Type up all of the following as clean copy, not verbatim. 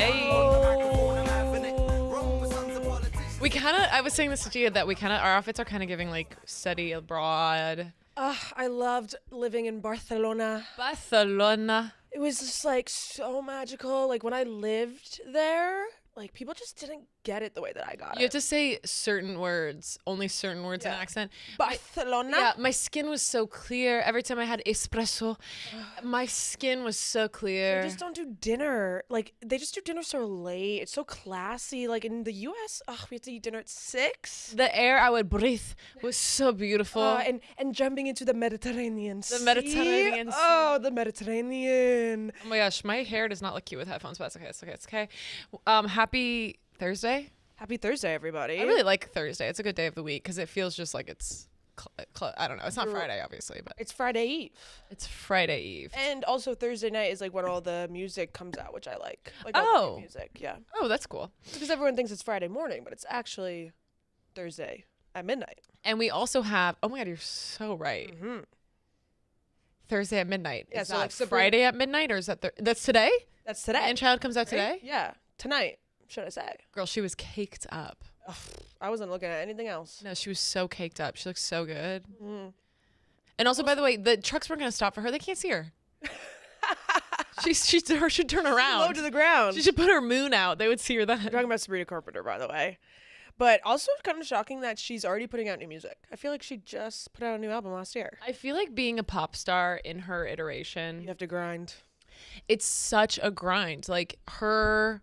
Hey. I was saying this to Gia that our outfits are kind of giving like study abroad. I loved living in Barcelona. It was just like so magical. Like when I lived there, like people just didn't get it the way that I got it. You have to say certain words, only certain words in accent. Barcelona? My skin was so clear. Every time I had espresso, my skin was so clear. They just don't do dinner. Like, they just do dinner so late. It's so classy. Like, in the U.S., we have to eat dinner at 6. The air I would breathe was so beautiful. And jumping into the Mediterranean Sea. The Mediterranean Sea. Oh, the Mediterranean. Oh my gosh, my hair does not look cute with headphones, but it's okay. Happy Thursday. Happy Thursday, everybody. I really like Thursday. It's a good day of the week because it feels just like it's, I don't know. It's not Friday, obviously, but it's Friday Eve. It's Friday Eve. And also Thursday night is like when all the music comes out, which I like. Like all the music, yeah. Oh, that's cool. Because everyone thinks it's Friday morning, but it's actually Thursday at midnight. And we also have, oh my God, you're so right. Mm-hmm. Thursday at midnight. Yeah, is so that like Friday at midnight, or is that that's today? That's today. And Child comes out today? Yeah, tonight, should I say. Girl, she was caked up. Ugh, I wasn't looking at anything else. No, she was so caked up. She looks so good. Mm. And also, by the way, the trucks weren't going to stop for her. They can't see her. she should turn around. Low to the ground. She should put her moon out. They would see her then. I'm talking about Sabrina Carpenter, by the way. But also kind of shocking that she's already putting out new music. I feel like she just put out a new album last year. I feel like being a pop star in her iteration, you have to grind. It's such a grind. Like her,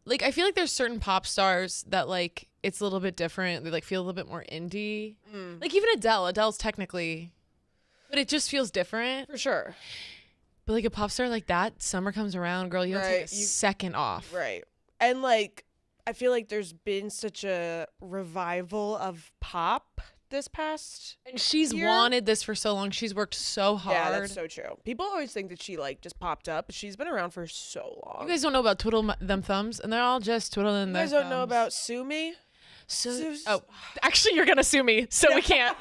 like I feel like there's certain pop stars that like it's a little bit different. They like feel a little bit more indie. Like even Adele. Adele's technically, but it just feels different. For sure. But like a pop star like that, summer comes around, girl, you don't take a second off. Right. And like I feel like there's been such a revival of pop this past and she's year. Wanted this for so long. She's worked so hard. Yeah, that's so true. People always think that she like just popped up, but she's been around for so long. You guys don't know about Twiddle Them Thumbs, and they're all just twiddling their thumbs. You guys don't know about Sue Me? Oh, actually, you're gonna sue me, so we can't.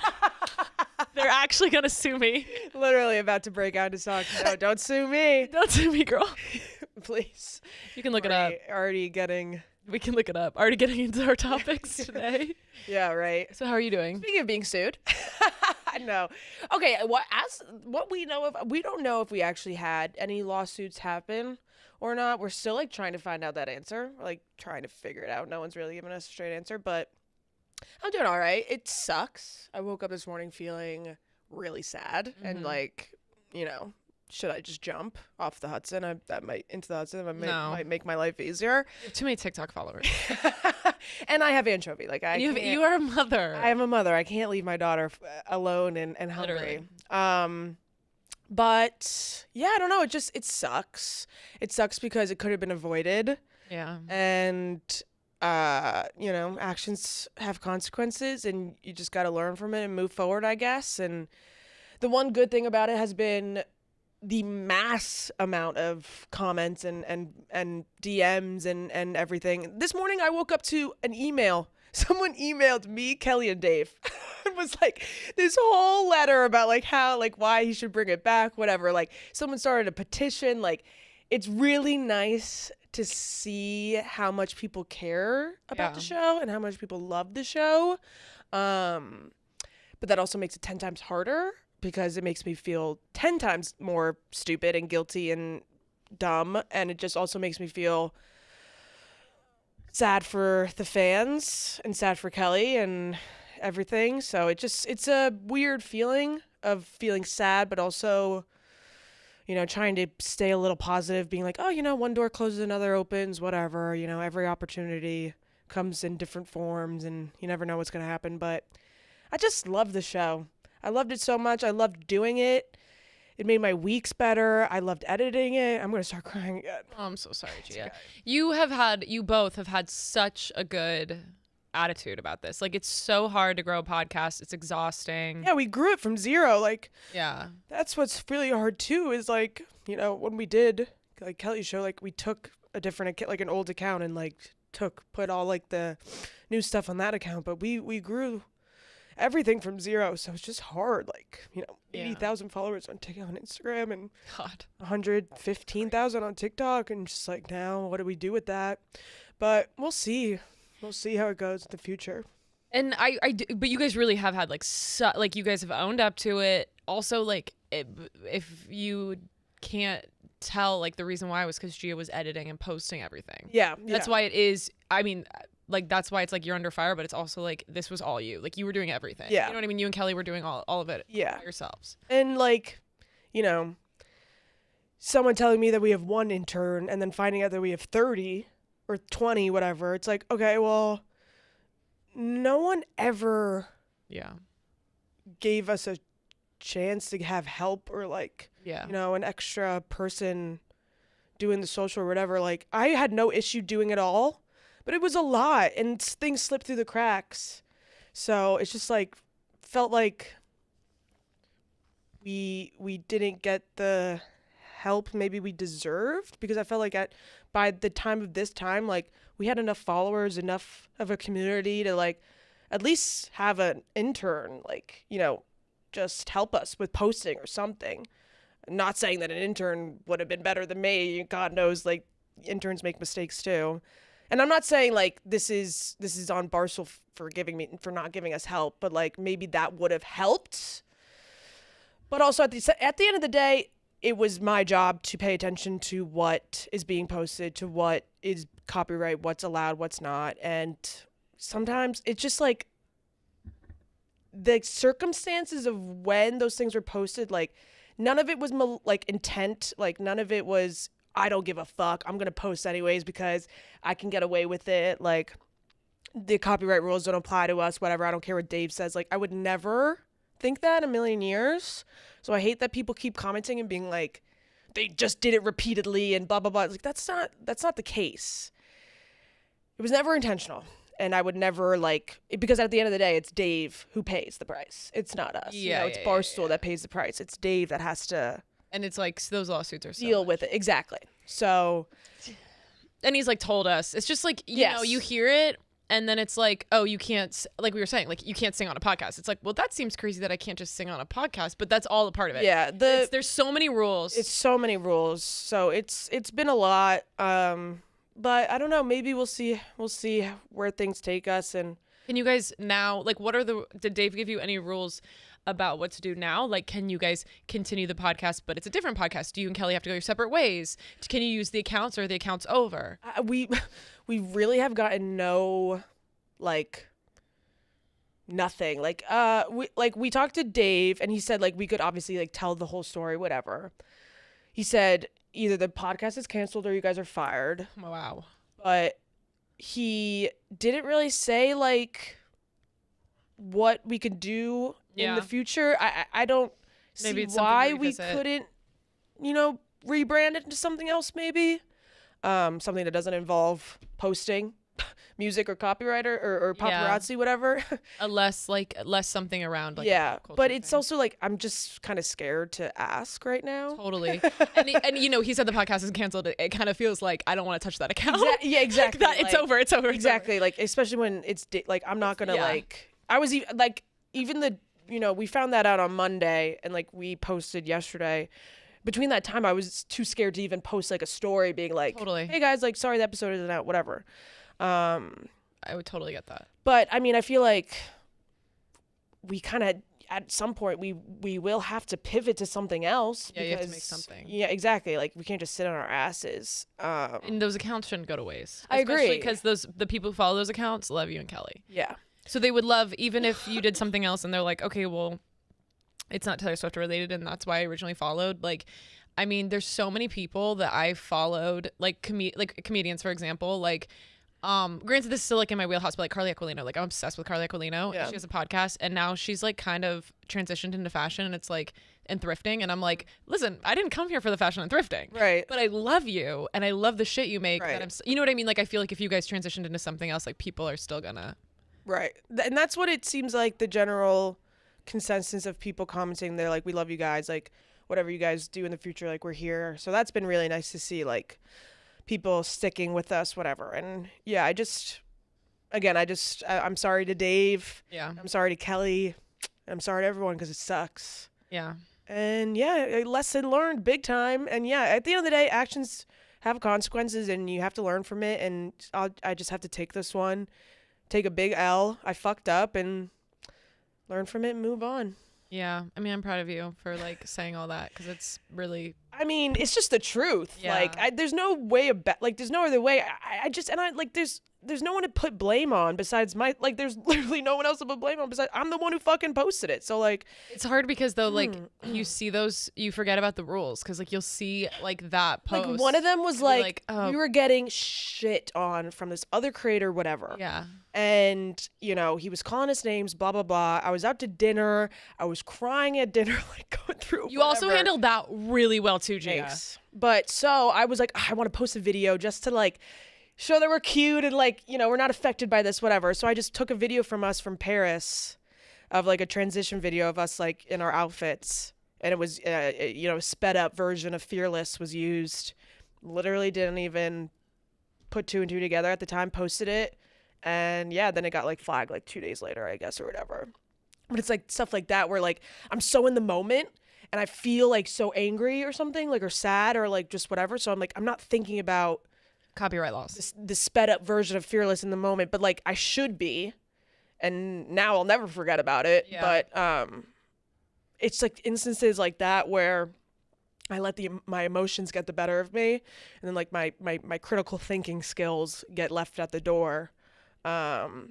They're actually gonna sue me. Literally about to break out into song. No, don't sue me. Don't sue me, girl. Please. You can look it up. We can look it up. Already getting into our topics today. Yeah, right. So how are you doing? Speaking of being sued. No. Okay, what we know of, we don't know if we actually had any lawsuits happen or not. We're still like trying to find out that answer. We're like trying to figure it out. No one's really giving us a straight answer, but I'm doing all right. It sucks. I woke up this morning feeling really sad and like, you know, should I just jump off the Hudson? Into the Hudson. Might make my life easier. You have too many TikTok followers. And I have anchovy. Like you are a mother. I am a mother. I can't leave my daughter alone and hungry. Literally. But yeah, I don't know. It sucks. It sucks because it could have been avoided. Yeah. And you know, actions have consequences, and you just got to learn from it and move forward, I guess. And the one good thing about it has been the mass amount of comments and DMs and everything. This morning I woke up to an email. Someone emailed me, Kelly, and Dave. It was like this whole letter about like how, like why he should bring it back, whatever. Like someone started a petition. Like it's really nice to see how much people care about the show and how much people love the show. But that also makes it 10 times harder, because it makes me feel 10 times more stupid and guilty and dumb. And it just also makes me feel sad for the fans and sad for Kelly and everything. So it's a weird feeling of feeling sad, but also, you know, trying to stay a little positive, being like, oh, you know, one door closes, another opens, whatever. You know, every opportunity comes in different forms and you never know what's going to happen. But I just love the show. I loved it so much. I loved doing it. It made my weeks better. I loved editing it. I'm going to start crying again. Oh, I'm so sorry, Gia. You both have had such a good attitude about this. Like, it's so hard to grow a podcast. It's exhausting. Yeah, we grew it from zero. Like, yeah, that's what's really hard too, is like, you know, when we did like Kelly's show, like we took a different, like an old account and like put all like the new stuff on that account. But we grew everything from zero. So it's just hard. Like, Yeah. 80,000 followers on TikTok and Instagram and God. 115,000 on TikTok. And just like, now what do we do with that? But we'll see. We'll see how it goes in the future. And but you guys really have had like, like you guys have owned up to it. Also, like if you can't tell, like the reason why was because Gia was editing and posting everything. Yeah. That's why it is. I mean, like that's why it's like you're under fire, but it's also like this was all you. Like you were doing everything. Yeah. You know what I mean? You and Kelly were doing all of it. Yeah. By yourselves. And like, someone telling me that we have one intern and then finding out that we have 30 or 20, whatever. It's like, okay, well, no one ever gave us a chance to have help or like, an extra person doing the social or whatever. Like I had no issue doing it all, but it was a lot and things slipped through the cracks. So it's just like, felt like we didn't get the help maybe we deserved, because I felt like by the time of this time, like we had enough followers, enough of a community to like at least have an intern, like, just help us with posting or something. Not saying that an intern would have been better than me. God knows, like, interns make mistakes too. And I'm not saying like this is on Barstool for not giving us help, but like maybe that would have helped. But also at the end of the day, it was my job to pay attention to what is being posted, to what is copyright, what's allowed, what's not. And sometimes it's just like the circumstances of when those things were posted, like none of it was like intent, like none of it was I don't give a fuck, I'm gonna post anyways because I can get away with it, like the copyright rules don't apply to us, whatever, I don't care what Dave says. Like I would never think that in a million years. So I hate that people keep commenting and being like they just did it repeatedly and blah blah blah. It's like that's not the case. It was never intentional. And I would never because at the end of the day, it's Dave who pays the price. It's not us. It's Barstool that pays the price. It's Dave that has to. And it's like those lawsuits are deal with it. Exactly. So. And he's like told us. It's just like, you know, you hear it and then it's like, oh, you can't, like we were saying, like you can't sing on a podcast. It's like, well, that seems crazy that I can't just sing on a podcast, but that's all a part of it. Yeah. There's so many rules. It's so many rules. So it's been a lot. But I don't know, maybe we'll see where things take us. And can you guys now, like, did Dave give you any rules about what to do now? Like, can you guys continue the podcast, but it's a different podcast? Do you and Kelly have to go your separate ways? Can you use the accounts, or are the accounts over? We really have gotten nothing. We talked to Dave and he said like we could obviously like tell the whole story, whatever. He said either the podcast is canceled or you guys are fired. Wow. But he didn't really say like what we could do in the future. I don't see why we couldn't, rebrand it into something else maybe. Something that doesn't involve posting music or copyright or paparazzi, whatever. less something around. Like, but it's also like I'm just kind of scared to ask right now. Totally. and he said the podcast is canceled. It kind of feels like I don't want to touch that account. Exactly. It's over. It's over. Exactly. Like especially when it's like I'm not gonna I was even we found that out on Monday and like we posted yesterday. Between that time, I was too scared to even post like a story being like, totally. Hey guys, like sorry the episode isn't out, whatever. I would totally get that. But I mean, I feel like we kind of at some point we will have to pivot to something else. Yeah, you have to make something. Yeah, exactly. Like we can't just sit on our asses. And those accounts shouldn't go to waste. I agree, because the people who follow those accounts love you and Kelly. Yeah. So they would love even if you did something else and they're like, okay, well, it's not Taylor Swift related and that's why I originally followed. Like, I mean, there's so many people that I followed, like comedians, for example, like. Granted, this is still like in my wheelhouse, but like Carly Aquilino, like I'm obsessed with Carly Aquilino. Yeah. She has a podcast and now she's like kind of transitioned into fashion and it's like and thrifting. And I'm like, listen, I didn't come here for the fashion and thrifting. Right. But I love you and I love the shit you make. Right. That you know what I mean? Like, I feel like if you guys transitioned into something else, like people are still gonna. Right. And that's what it seems like the general consensus of people commenting. They're like, we love you guys. Like whatever you guys do in the future, like we're here. So that's been really nice to see, like, people sticking with us, whatever. And yeah, again, I'm sorry to Dave. Yeah. I'm sorry to Kelly. I'm sorry to everyone because it sucks. Yeah. And yeah, a lesson learned big time. And yeah, at the end of the day, actions have consequences and you have to learn from it. And I just have to take this one, take a big L. I fucked up and learn from it and move on. Yeah. I mean, I'm proud of you for like saying all that because it's really. I mean, it's just the truth. Yeah. Like, there's no way there's no other way. There's no one to put blame on besides there's literally no one else to put blame on besides I'm the one who fucking posted it. So like, it's hard because though, like you see those, you forget about the rules because like you'll see like that post. like one of them was like, oh. we were getting shit on from this other creator, whatever. Yeah. And, you know, he was calling us names, blah, blah, blah. I was out to dinner. I was crying at dinner, like going through You also handled that really well too, Gia. Thanks. But so I was like, I want to post a video just to like show that we're cute and like, you know, we're not affected by this, whatever. So I just took a video from us from Paris of like a transition video of us like in our outfits. And it was, you know, a sped up version of Fearless was used. Literally didn't even put 2 and 2 together at the time, posted it. And yeah, then it got like flagged like 2 days later, I guess, or whatever. But it's like stuff like that where like I'm so in the moment and I feel like so angry or something, like, or sad or like just whatever. So I'm like, I'm not thinking about Copyright laws. this sped up version of Fearless in the moment, but like I should be. And now I'll never forget about it. Yeah. But it's like instances like that where I let my emotions get the better of me. And then like my critical thinking skills get left at the door. So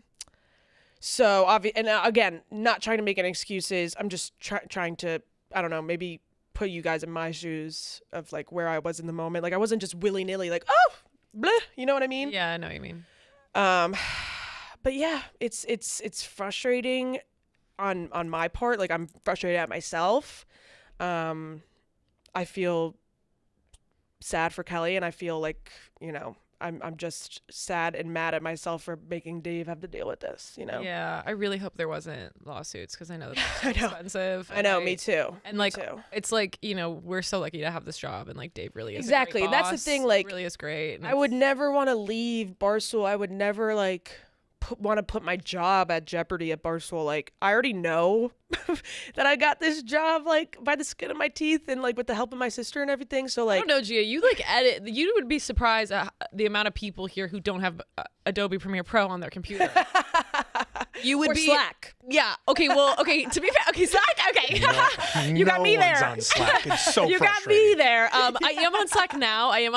and again, not trying to make any excuses. I'm just trying to, I don't know, maybe put you guys in my shoes of like where I was in the moment. Like I wasn't just willy nilly like, oh, bleh, you know what I mean? Yeah, I know what you mean. But yeah, it's frustrating on my part. Like I'm frustrated at myself. I feel sad for Kelly and I feel like, you know, I'm just sad and mad at myself for making Dave have to deal with this, you know? Yeah, I really hope there wasn't lawsuits because I know that's expensive. I know, me too. And like, it's like, you know, we're so lucky to have this job and like Dave really is exactly. a great boss. That's the thing. Like, he really is great. I would never want to leave Barstool. I would never like want to put my job at jeopardy at Barstool. Like I already know that I got this job like by the skin of my teeth and like with the help of my sister and everything. So like, I don't know, Gia, you like edit. You would be surprised at the amount of people here who don't have Adobe Premiere Pro on their computer. You would or be Slack. Yeah. Okay. Well. Okay. To be fair. Okay. Slack. Okay. You got me there. On Slack. It's so you got frustrating. me there. I am on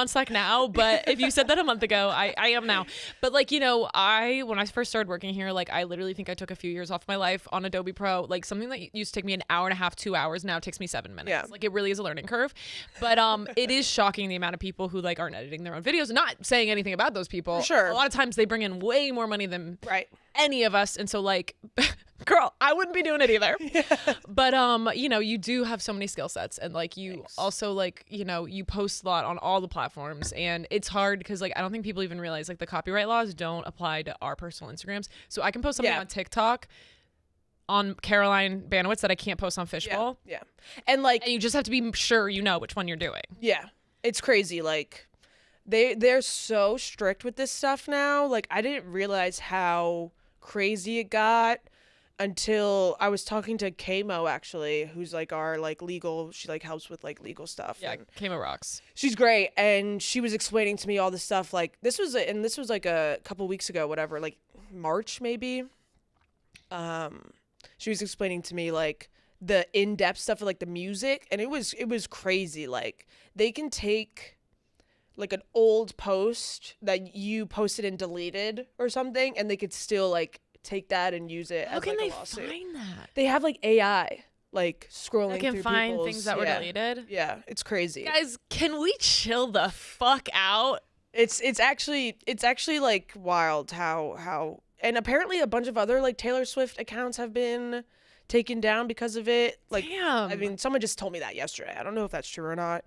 Slack now. But if you said that a month ago, I am now. But like, you know, when I first started working here, like I literally think I took a few years off my life on Adobe Pro. Like something that used to take me an hour and a half, 2 hours, now takes me 7 minutes. Yeah. Like it really is a learning curve. But it is shocking the amount of people who like aren't editing their own videos. Not saying anything about those people. For sure. A lot of times they bring in way more money than Right. any of us, and so like girl, I wouldn't be doing it either. Yeah. But you know, you do have so many skill sets, and like you also like, you know, you post a lot on all the platforms, and it's hard because like I don't think people even realize like the copyright laws don't apply to our personal Instagrams. So I can post something on TikTok on Caroline Banowitz that I can't post on Fishbowl. Yeah. And like, you just have to be sure you know which one you're doing. yeah, it's crazy. Like they're so strict with this stuff now. Like I didn't realize how crazy it got until I was talking to Kamo, actually, who's like our like legal, she like helps with like legal stuff. Yeah, and Kamo rocks. she's great, and she was explaining to me all this stuff. Like this was like a couple weeks ago, whatever, like March maybe. She was explaining to me like the in-depth stuff of like the music, and it was crazy. Like they can take like an old post that you posted and deleted or something, and they could still like take that and use it How as can like they a lawsuit. find that? They have like AI like scrolling They can through find people's, things that were deleted. Yeah, it's crazy. Guys, can we chill the fuck out? It's actually like wild how and apparently a bunch of other like Taylor Swift accounts have been taken down because of it. Like, damn. I mean, someone just told me that yesterday. I don't know if that's true or not,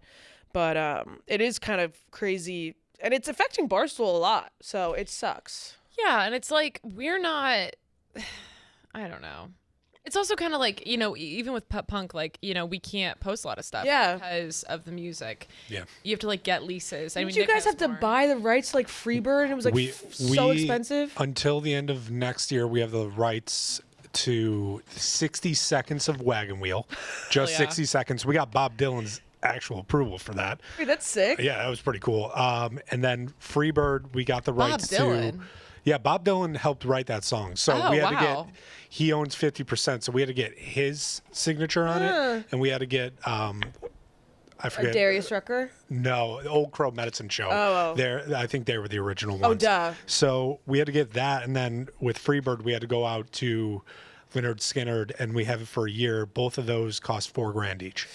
but it is kind of crazy, and it's affecting Barstool a lot. So it sucks. Yeah, and it's like we're not. I don't know. It's also kind of like, even with pop punk, like, we can't post a lot of stuff because of the music. Yeah. You have to like get leases. Did you guys have to buy the rights to like Freebird? And it was like so expensive. Until the end of next year, we have the rights to 60 seconds of Wagon Wheel. Just 60 seconds. We got Bob Dylan's actual approval for that. Wait, that's sick. Yeah, that was pretty cool. And then Freebird, we got the rights to. Yeah, Bob Dylan helped write that song. So we had to get, he owns 50%. So we had to get his signature on it. And we had to get, I forget. Darius Rucker? No, the Old Crow Medicine Show. I think they were the original ones. Oh, duh. So we had to get that. And then with Freebird, we had to go out to Lynyrd Skynyrd, and we have it for a year. Both of those cost $4,000 each.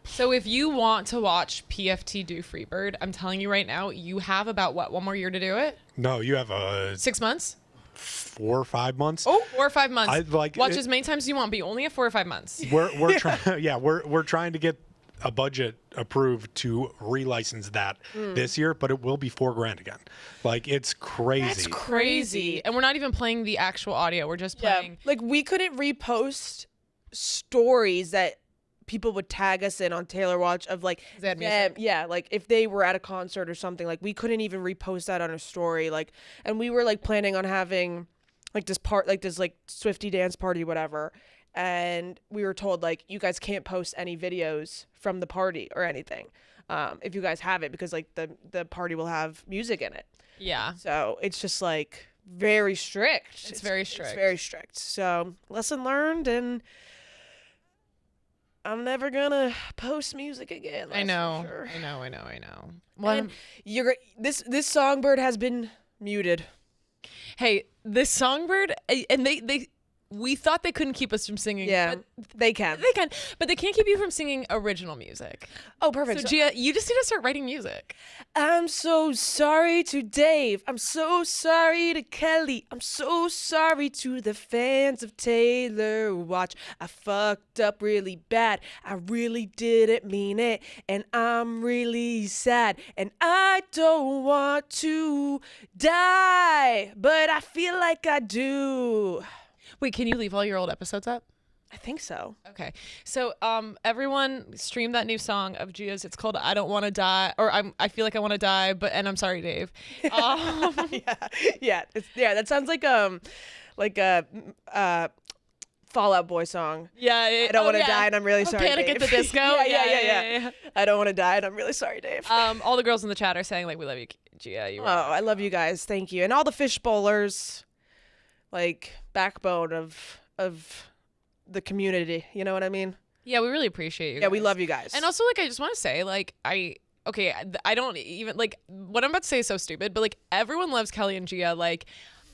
So if you want to watch PFT do Freebird, I'm telling you right now, you have about one more year to do it? No, you have 6 months? 4 or 5 months. Oh, 4 or 5 months. Watch as many times as you want, but you only have 4 or 5 months. We're trying. Yeah, we're trying to get a budget approved to relicense that this year, but it will be $4,000 again. Like, it's crazy. That's crazy. And we're not even playing the actual audio. We're just playing. Like, we couldn't repost stories that people would tag us in on Taylor Watch of like them, like if they were at a concert or something, like we couldn't even repost that on a story, like, and we were like planning on having like this Swiftie dance party, whatever, and we were told like you guys can't post any videos from the party or anything if you guys have it, because like the party will have music in it. Yeah, so it's just like very strict. It's very strict. It's very strict. So lesson learned, and I'm never gonna post music again. I know. Sure. I know. Well, this songbird has been muted. Hey, this songbird, and we thought they couldn't keep us from singing. Yeah, but they can, but they can't keep you from singing original music. Oh, perfect. So Gia, you just need to start writing music. I'm so sorry to Dave. I'm so sorry to Kelly. I'm so sorry to the fans of Taylor Watch. I fucked up really bad. I really didn't mean it, and I'm really sad. And I don't want to die, but I feel like I do. Wait, can you leave all your old episodes up? I think so. Okay. So everyone stream that new song of Gia's. It's called I Don't Want to Die, or I Feel Like I Want to Die, and I'm sorry, Dave. Yeah, that sounds like a Fall Out Boy song. Yeah. I don't want to die, and I'm really sorry, Panic Dave. at the Disco. yeah. I don't want to die, and I'm really sorry, Dave. All the girls in the chat are saying like we love you, Gia. I love you guys. Thank you, and all the Fishbowlers, like backbone of the community. You know what I mean? Yeah, we really appreciate you. Yeah, we love you guys. And also, like, I just want to say, like, I don't even, like, what I'm about to say is so stupid, but like everyone loves Kelly and Gia. Like,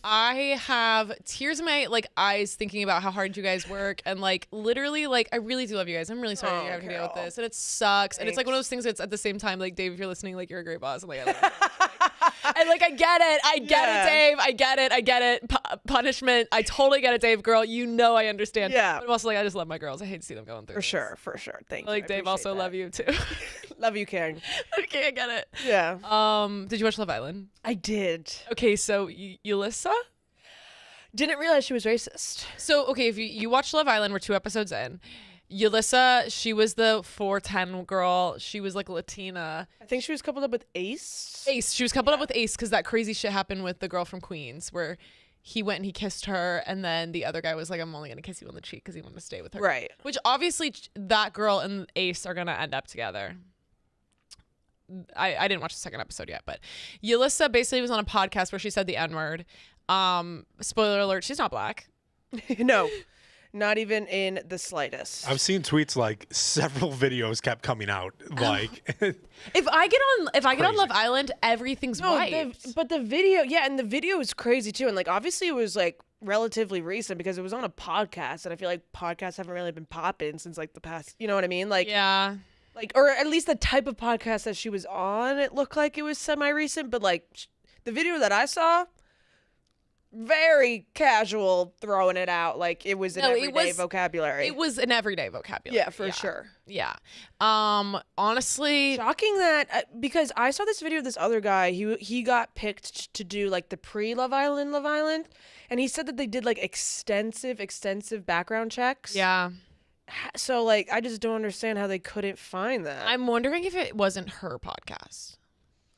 I have tears in my like eyes thinking about how hard you guys work, and like literally, like, I really do love you guys. I'm really sorry you're having to deal with this, and it sucks. Thanks. And it's like one of those things that's at the same time, like, Dave, if you're listening, like, you're a great boss. I'm like, I love you. And like, I get it, Dave. I get it. Punishment. I totally get it, Dave. Girl, you know I understand. Yeah. But I'm also like, I just love my girls. I hate to see them going through. For sure. Thank you. Like, Dave, also love you too. Love you, Karen. Okay, I get it. Yeah. Did you watch Love Island? I did. Okay, so Yulissa? Didn't realize she was racist. So, okay, if you watch Love Island, we're 2 episodes in. Yulissa, she was the 410 girl. She was like Latina. I think she was coupled up with Ace. She was coupled up with Ace because that crazy shit happened with the girl from Queens where he went and he kissed her, and then the other guy was like, I'm only going to kiss you on the cheek because he wanted to stay with her. Right. Which obviously that girl and Ace are going to end up together. I didn't watch the second episode yet, but Yulissa basically was on a podcast where she said the N-word. Spoiler alert, she's not black. No. Not even in the slightest. I've seen tweets like several videos kept coming out. Like, if I get on Love Island, everything's white. But the video, and the video is crazy too. And like, obviously, it was like relatively recent because it was on a podcast, and I feel like podcasts haven't really been popping since like the past. You know what I mean? Like, yeah, like, or at least the type of podcast that she was on, it looked like it was semi-recent. But like, the video that I saw, very casual throwing it out like it was an everyday vocabulary. It was an everyday vocabulary. Yeah, for sure. Yeah. Honestly, shocking that because I saw this video of this other guy. He got picked to do like the pre-Love Island, and he said that they did like extensive background checks. Yeah. So like I just don't understand how they couldn't find that. I'm wondering if it wasn't her podcast.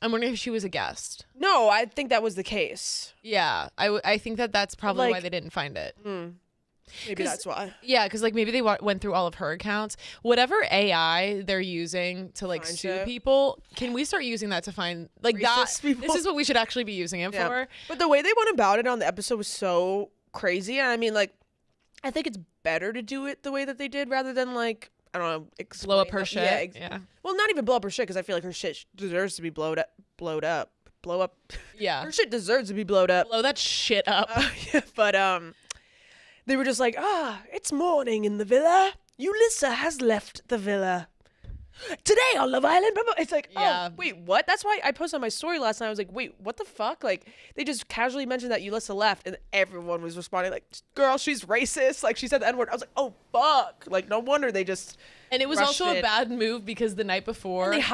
I'm wondering if she was a guest. No, I think that was the case. Yeah, I think that's probably why they didn't find it. Maybe that's why. Yeah, because like maybe they went through all of her accounts. Whatever AI they're using to like sue people, can we start using that to find like racist people? This is what we should actually be using it for. But the way they went about it on the episode was so crazy. And I mean, like, I think it's better to do it the way that they did rather than like, I don't know, blow up her shit. Yeah. Well, not even blow up her shit because I feel like her shit deserves to be blow up. Yeah. Her shit deserves to be blowed up. Blow that shit up. But they were just like, it's morning in the villa. Yulissa has left the villa. Today on Love Island, blah, blah. It's like, oh, wait, what? That's why I posted on my story last night. I was like, wait, what the fuck? Like, they just casually mentioned that Yulissa left, and everyone was responding like, girl, she's racist. Like, she said the N-word. I was like, oh, fuck. Like, no wonder they just And it was also a bad move because the night before... And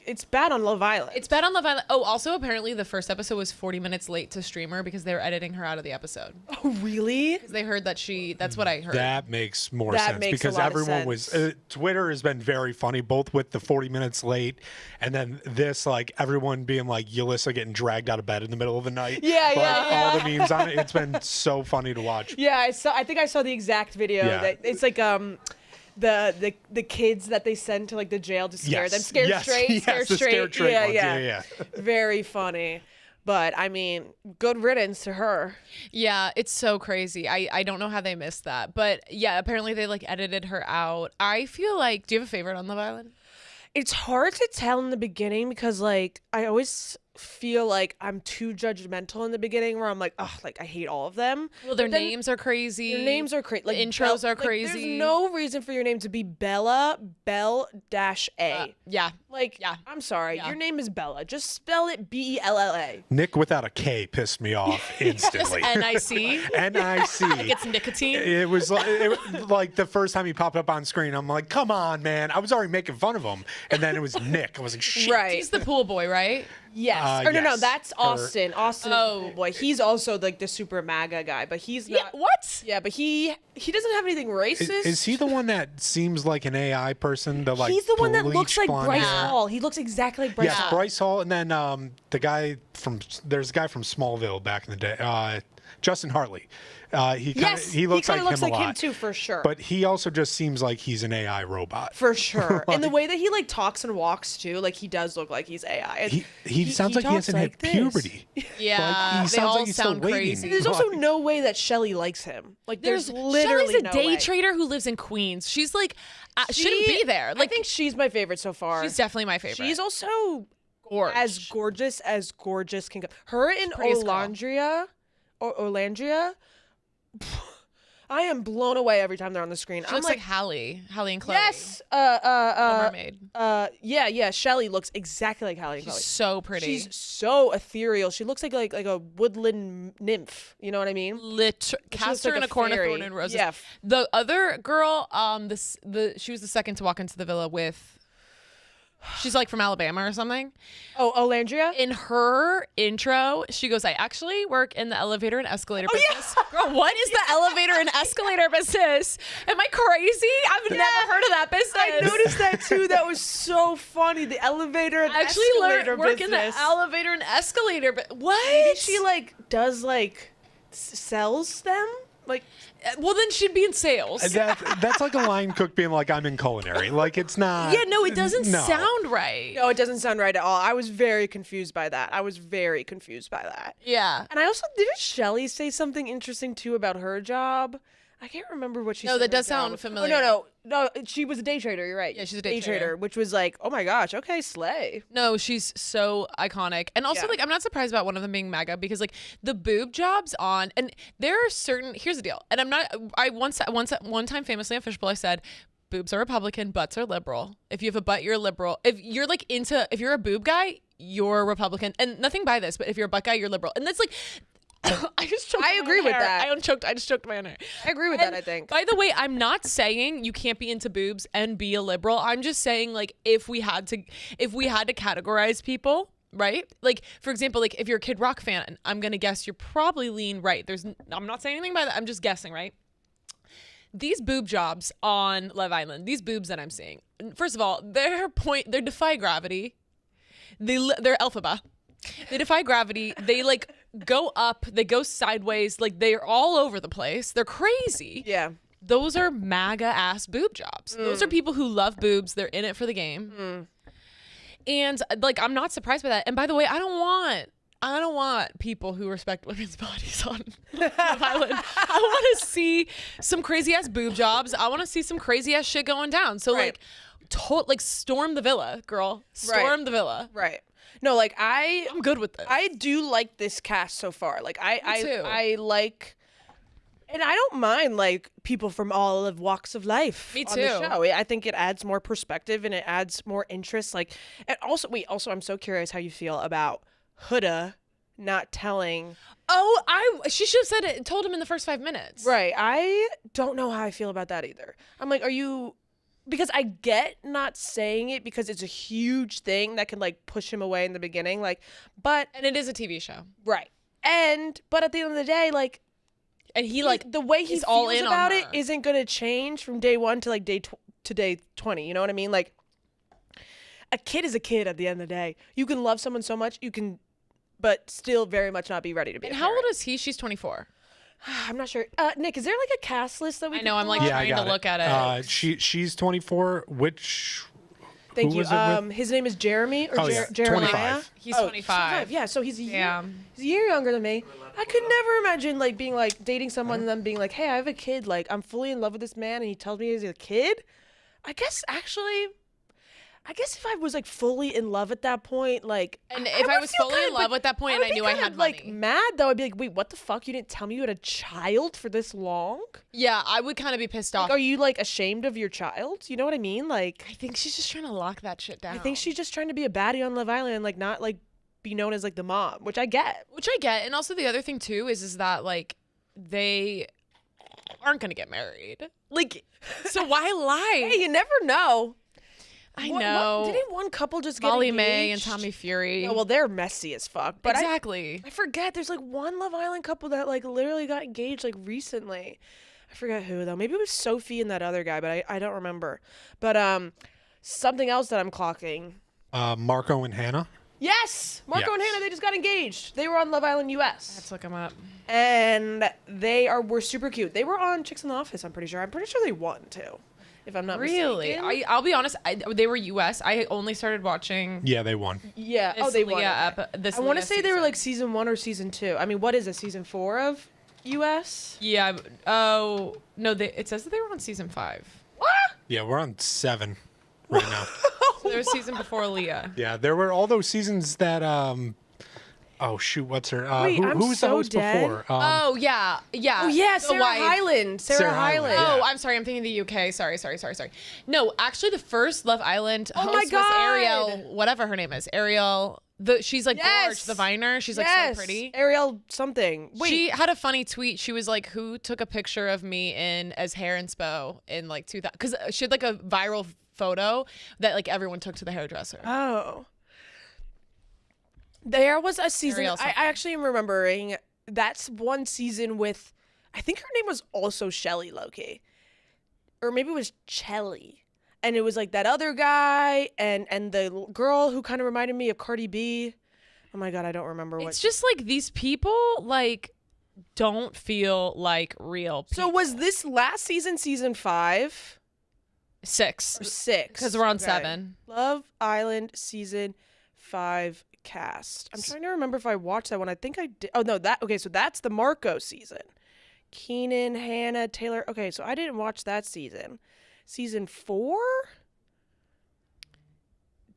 it's bad on Love Island. It's bad on Love Island. Oh, also, apparently, the first episode was 40 minutes late to streamer because they were editing her out of the episode. Oh, really? Because they heard that that's what I heard. That makes more sense because everyone was... Twitter has been very funny, both with the 40 minutes late and then this, like, everyone being like, Yulissa getting dragged out of bed in the middle of the night. All the memes on it. It's been so funny to watch. Yeah, I think I saw the exact video. Yeah. It's like... The kids that they send to like the jail to scare them, scared straight. Yeah. Very funny. But I mean, good riddance to her. Yeah, it's so crazy. I don't know how they missed that. But yeah, apparently they like edited her out. I feel like, do you have a favorite on Love Island? It's hard to tell in the beginning because like I always feel like I'm too judgmental in the beginning where I'm like, oh, like I hate all of them. Well, their names are crazy. Their names are crazy. Like, the intros are crazy. There's no reason for your name to be Bella, Bell-A. Yeah. Like, I'm sorry. Your name is Bella. Just spell it Bella. Nick without a K pissed me off instantly. N-I-C? N-I-C. Like it's nicotine? It was like the first time he popped up on screen, I'm like, come on, man. I was already making fun of him. And then it was Nick. I was like, shit. Right. He's the pool boy, right? Yes. No, that's Austin. Austin is the cool boy. He's also like the super MAGA guy, but he's not. Yeah, what? Yeah, but he doesn't have anything racist. Is he the one that seems like an AI person? He's the one that looks like Bryce Hall. He looks exactly like Bryce Hall. Yes, Bryce Hall, and then there's a guy from Smallville back in the day, Justin Hartley. He looks like him a lot. Him too, for sure. But he also just seems like he's an AI robot. For sure. And the way that he like talks and walks too, like he does look like he's AI. He sounds like he hasn't hit puberty. Yeah, he sounds like he's still waiting. And there's also no way that Shelly likes him. Like there's literally Shelly's no a day way. trader who lives in Queens. She's like shouldn't be there. Like I think she's my favorite so far. She's definitely my favorite. She's also as gorgeous can go. Her and Olandria. I am blown away every time they're on the screen. She looks like Hallie and Chloe. Yes. Mermaid. Yeah. Shelly looks exactly like Hallie and Chloe. She's so pretty. She's so ethereal. She looks like a woodland nymph. You know what I mean? Cast her in a corn of thorn and roses. Yeah. The other girl, she was the second to walk into the villa with. She's like from Alabama or something. Oh, Olandria? In her intro, she goes, I actually work in the elevator and escalator business. Yeah. Girl, what is the elevator and escalator business? Am I crazy? I've never heard of that business. I noticed that too. That was so funny. The elevator and escalator work in the elevator and escalator. But what? Maybe she does sells them? Well, then she'd be in sales. That's like a line cook being like, I'm in culinary. Like, it's not. Yeah, no, it doesn't sound right. No, it doesn't sound right at all. I was very confused by that. Yeah. And I also, didn't Shelly say something interesting too about her job? I can't remember what she said. No, that does sound familiar. Oh, no. She was a day trader. You're right. Yeah, she's a day trader. Which was like, oh my gosh, okay, slay. No, she's so iconic. And also, I'm not surprised about one of them being MAGA because, the boob jobs and there are certain, here's the deal. And one time famously on Fishbowl, I said, boobs are Republican, butts are liberal. If you have a butt, you're liberal. If you're if you're a boob guy, you're Republican. And nothing by this, but if you're a butt guy, you're liberal. And that's I agree with that. I just choked my own hair. I agree with that, I think. By the way, I'm not saying you can't be into boobs and be a liberal. I'm just saying, like, if we had to categorize people, right? Like, for example, like if you're a Kid Rock fan, I'm gonna guess you're probably lean right. I'm not saying anything by that. I'm just guessing, right? These boob jobs on Love Island, these boobs that I'm seeing, first of all, they defy gravity. They're alphaba. They defy gravity. They like go up, they go sideways, like they're all over the place. They're crazy. Yeah. Those are MAGA ass boob jobs. Those are people who love boobs. They're in it for the game. And like, I'm not surprised by that. And by the way, I don't want people who respect women's bodies on Love Island. I want to see some crazy ass boob jobs. I want to see some crazy ass shit going down. So like storm the villa, girl. Storm the villa. Right. No, like I'm good with this. I do like this cast so far. Like Me too. I like, and I don't mind like people from all of walks of life. Me on the too. show. I think it adds more perspective and it adds more interest. Like, and also I'm so curious how you feel about Huda not telling. Oh, she should have told him in the first 5 minutes. Right. I don't know how I feel about that either. I'm like, because I get not saying it because it's a huge thing that can like push him away in the beginning, like, and it is a TV show, right? But at the end of the day, like, and he like the way he he's feels all in about on it her. isn't gonna change from day 1 to like day 20. You know what I mean? Like, a kid is a kid at the end of the day. You can love someone so much, but still very much not be ready to be. And how old is he? She's 24. I'm not sure. Nick, is there like a cast list that we? I know. I'm like trying to look at it. She's 24. Thank you. Was it with? His name is Jeremy or Yeah. Jeremiah. 25. He's 25. Yeah, so he's a year younger than me. I could never imagine like being like dating someone and then being like, "Hey, I have a kid. Like, I'm fully in love with this man," and he tells me he's a kid. I guess if I was like fully in love at that point, like, and if I was fully in love at that point and I knew I had money, like mad though, I'd be like, wait, what the fuck? You didn't tell me you had a child for this long? Yeah, I would kind of be pissed off. Like, are you like ashamed of your child? You know what I mean? Like, I think she's just trying to lock that shit down. I think she's just trying to be a baddie on Love Island and like not like be known as like the mom, which I get. And also the other thing too is that like they aren't gonna get married. Like, so why lie? Hey, you never know. I know. Didn't one couple just get Molly engaged? May and Tommy Fury? Oh, well, they're messy as fuck. But exactly. I forget. There's like one Love Island couple that like literally got engaged like recently. I forget who though. Maybe it was Sophie and that other guy, but I don't remember. But something else that I'm clocking. Marco and Hannah. Yes, Marco and Hannah. They just got engaged. They were on Love Island US. Let's look them up. And were super cute. They were on Chicks in the Office. I'm pretty sure they won too. If I'm not really, mistaken. I'll be honest. They were US. I only started watching. Yeah, they won. Yeah. They won. This I want to say season. they were like season 1 or season 2. I mean, what is it? Season 4 of US? Yeah. Oh no. It says that they were on season 5. What? Yeah, we're on 7 right now. So there was season before Aaliyah. Yeah, there were all those seasons that oh shoot, what's her? Wait, who was the host before? Oh yeah. Oh yeah, Sarah Hyland. Sarah Hyland. Oh, Yeah. I'm sorry. I'm thinking the UK. Sorry. No, actually, the first Love Island host my God. was Ariel, whatever her name is. Ariel. She's like gorge, the Viner. She's like so pretty. Ariel something. Wait. She had a funny tweet. She was like, "Who took a picture of me as hair inspo in like 2000?" Because she had like a viral photo that like everyone took to the hairdresser. Oh. There was a season. I actually am remembering. That's one season with, I think her name was also Shelly Loki, or maybe it was Chelly, and it was like that other guy and the girl who kind of reminded me of Cardi B. Oh my God, I don't remember what. It's just like these people like don't feel like real people. So was this last season 5? 6. Or 6? Because we're on 7. Love Island season 5 cast. I'm trying to remember if I watched that one. I think I did. Oh no, so that's the Marco season. Keenan, Hannah, Taylor. Okay, so I didn't watch that season. Season 4?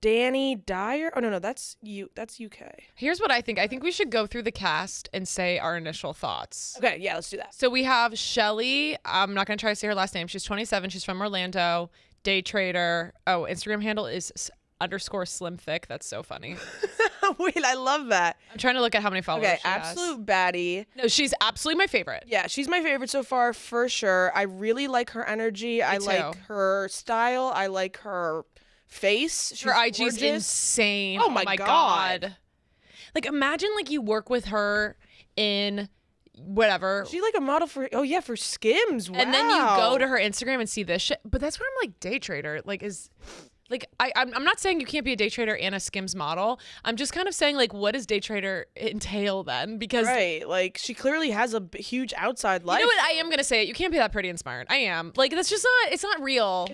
Danny Dyer. Oh no, that's UK. Here's what I think. I think we should go through the cast and say our initial thoughts. Okay, yeah, let's do that. So we have Shelly. I'm not gonna try to say her last name. She's 27. She's from Orlando. Day trader. Oh, Instagram handle is _slim thick. That's so funny. Wait, I love that. I'm trying to look at how many followers Okay, she absolute baddie. No, she's absolutely my favorite. Yeah, she's my favorite so far for sure. I really like her energy. I like her style. I like her face. She's her IG's gorgeous. insane. Oh my God. Like imagine like you work with her in whatever. She like a model for for Skims. Wow. And then you go to her Instagram and see this shit. But that's where I'm like, day trader, like is like I'm not saying you can't be a day trader and a Skims model. I'm just kind of saying like, what does day trader entail then? Because like she clearly has a huge outside life. You know what? I am gonna say it. You can't be that pretty and smart. I am like that's just not. It's not real.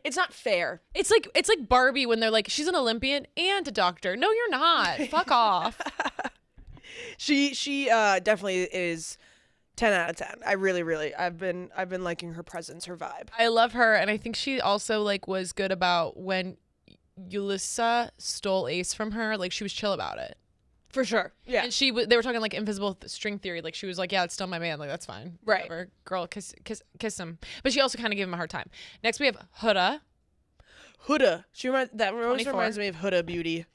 It's not fair. It's like Barbie when they're like she's an Olympian and a doctor. No, you're not. Fuck off. She definitely is 10 out of 10. I really I've been liking her presence, her vibe. I love her, and I think she also like was good about when Yulisa stole Ace from her. Like she was chill about it. For sure. Yeah. And they were talking like invisible string theory. Like she was like, yeah, it's still my man. Like that's fine. Right. Whatever. Girl, kiss him. But she also kind of gave him a hard time. Next we have Huda. She reminds me of Huda Beauty.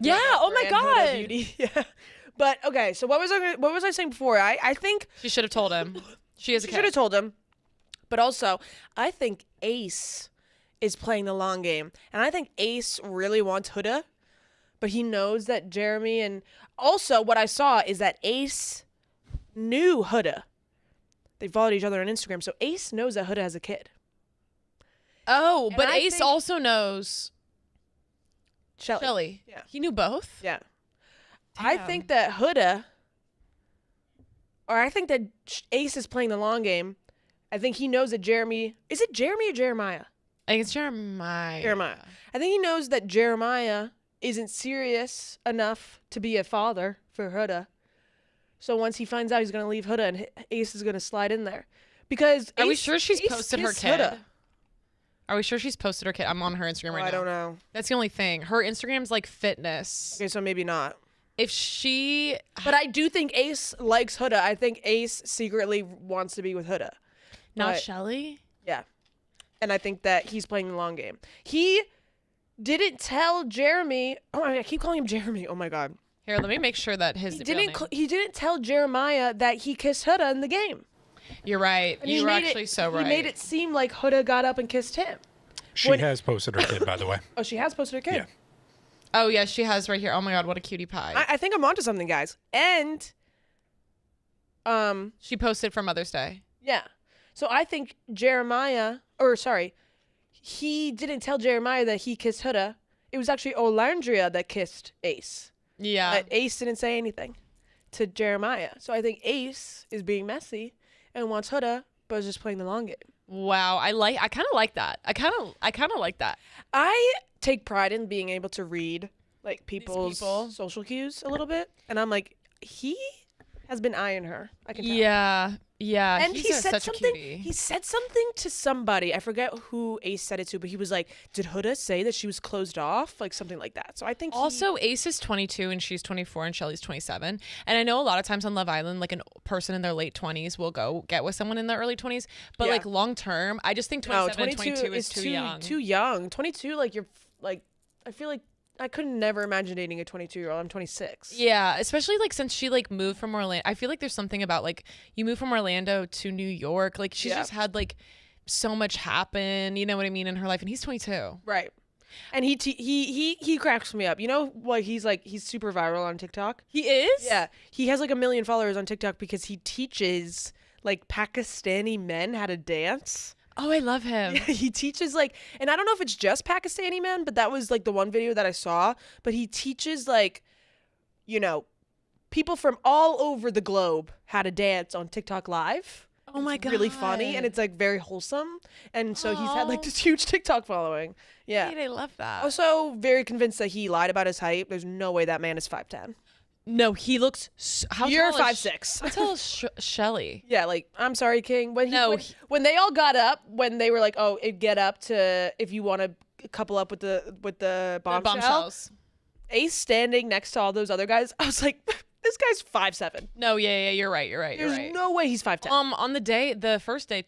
Yeah. Oh my God. Huda Beauty. Yeah. But okay, so what was I saying before? I think she should have told him. She should have told him. But also, I think Ace is playing the long game, and I think Ace really wants Huda, but he knows that Jeremy and also what I saw is that Ace knew Huda. They followed each other on Instagram, so Ace knows that Huda has a kid. Oh, but Ace also knows Shelly. Yeah. He knew both? Yeah. Damn. I think that Ace is playing the long game. I think he knows that Jeremy... Is it Jeremy or Jeremiah? I think it's Jeremiah. I think he knows that Jeremiah isn't serious enough to be a father for Huda. So once he finds out, he's going to leave Huda and Ace is going to slide in there. Because Are we sure she's posted her kid? Huda. Are we sure she's posted her kid? I'm on her Instagram right now. I don't know. That's the only thing. Her Instagram's like fitness. Okay, so maybe not. If she... But I do think Ace likes Huda. I think Ace secretly wants to be with Huda. Not Shelly? Yeah. And I think that he's playing the long game. He didn't tell Jeremy... Oh, I keep calling him Jeremy. Oh, my God. Here, let me make sure that he didn't tell Jeremiah that he kissed Huda in the game. You're right. You were actually so right. He made it seem like Huda got up and kissed him. She has posted her kid, by the way. Oh, she has posted her kid? Yeah. Oh, yeah, she has right here. Oh, my God, what a cutie pie. I think I'm onto something, guys. And... She posted for Mother's Day. Yeah. So I think he didn't tell Jeremiah that he kissed Huda. It was actually Olandria that kissed Ace. Yeah. But Ace didn't say anything to Jeremiah. So I think Ace is being messy and wants Huda, but is just playing the long game. Wow, I kind of like that. I kind of like that. I take pride in being able to read like people's social cues a little bit, and I'm like, he has been eyeing her. I can tell. Yeah. And he said such something. A cutie. He said something to somebody. I forget who Ace said it to, but he was like, "Did Huda say that she was closed off?" Like something like that. So I think also Ace is 22 and she's 24 and Shelly's 27. And I know a lot of times on Love Island, like a person in their late 20s will go get with someone in their early 20s. But like long term, I just think 27 and 22 is too young. Too young. 22, like you're like, I feel like I could never imagine dating a 22-year-old. I'm 26. Yeah, especially like since she like moved from Orlando. I feel like there's something about like you move from Orlando to New York. Like she's just had like so much happen, you know what I mean, in her life. And he's 22. Right. And he cracks me up. You know what? He's super viral on TikTok. He is? Yeah. He has like 1 million followers on TikTok because he teaches like Pakistani men how to dance. Oh, I love him. Yeah, he teaches like, and I don't know if it's just Pakistani men, but that was like the one video that I saw. But he teaches like, you know, people from all over the globe how to dance on TikTok Live. Oh my God. Really funny, and it's like very wholesome. And so he's had like this huge TikTok following. Yeah. Wait, I love that. Also very convinced that he lied about his height. There's no way that man is 5'10". No, he looks. You're 5'6". How tall is Shelly? Yeah, like I'm sorry, King. When they all got up, when they were like, "Oh, get up to if you want to couple up with the bombshells." Ace standing next to all those other guys. I was like, this guy's 5'7". No, yeah, you're right. There's no way he's 5'10". On the first day,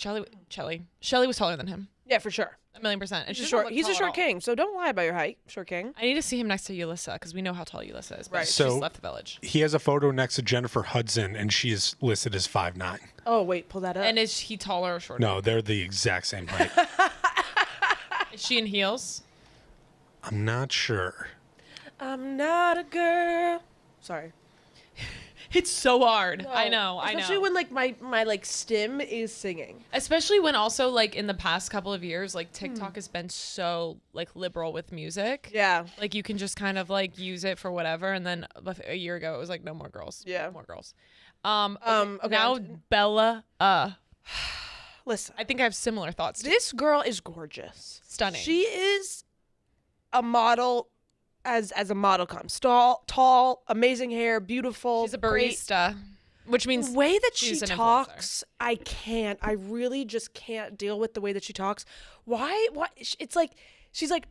Shelly was taller than him. Yeah, for sure. 1,000,000%. And He's a short king, so don't lie about your height. Short king. I need to see him next to Yulissa because we know how tall Yulissa is. But Right. She's So left the village. he has a photo next to Jennifer Hudson, and she is listed as 5'9". Oh wait, pull that up. And is he taller or shorter? No, they're the exact same height. Is she in heels? I'm not sure. I'm not a girl. Sorry. It's so hard. No. I know. Especially when like my like stim is singing. Especially when also like in the past couple of years, like TikTok has been so like liberal with music. Yeah. Like you can just kind of like use it for whatever. And then a year ago it was like no more girls. Yeah. No more girls. Okay, Now Bella. Listen. I think I have similar thoughts. This girl is gorgeous. Stunning. She is a model as a model comes. Tall, amazing hair, beautiful. She's a barista, which means the way that she she's an talks, I really just can't deal with the way that she talks. Why? It's like she's like,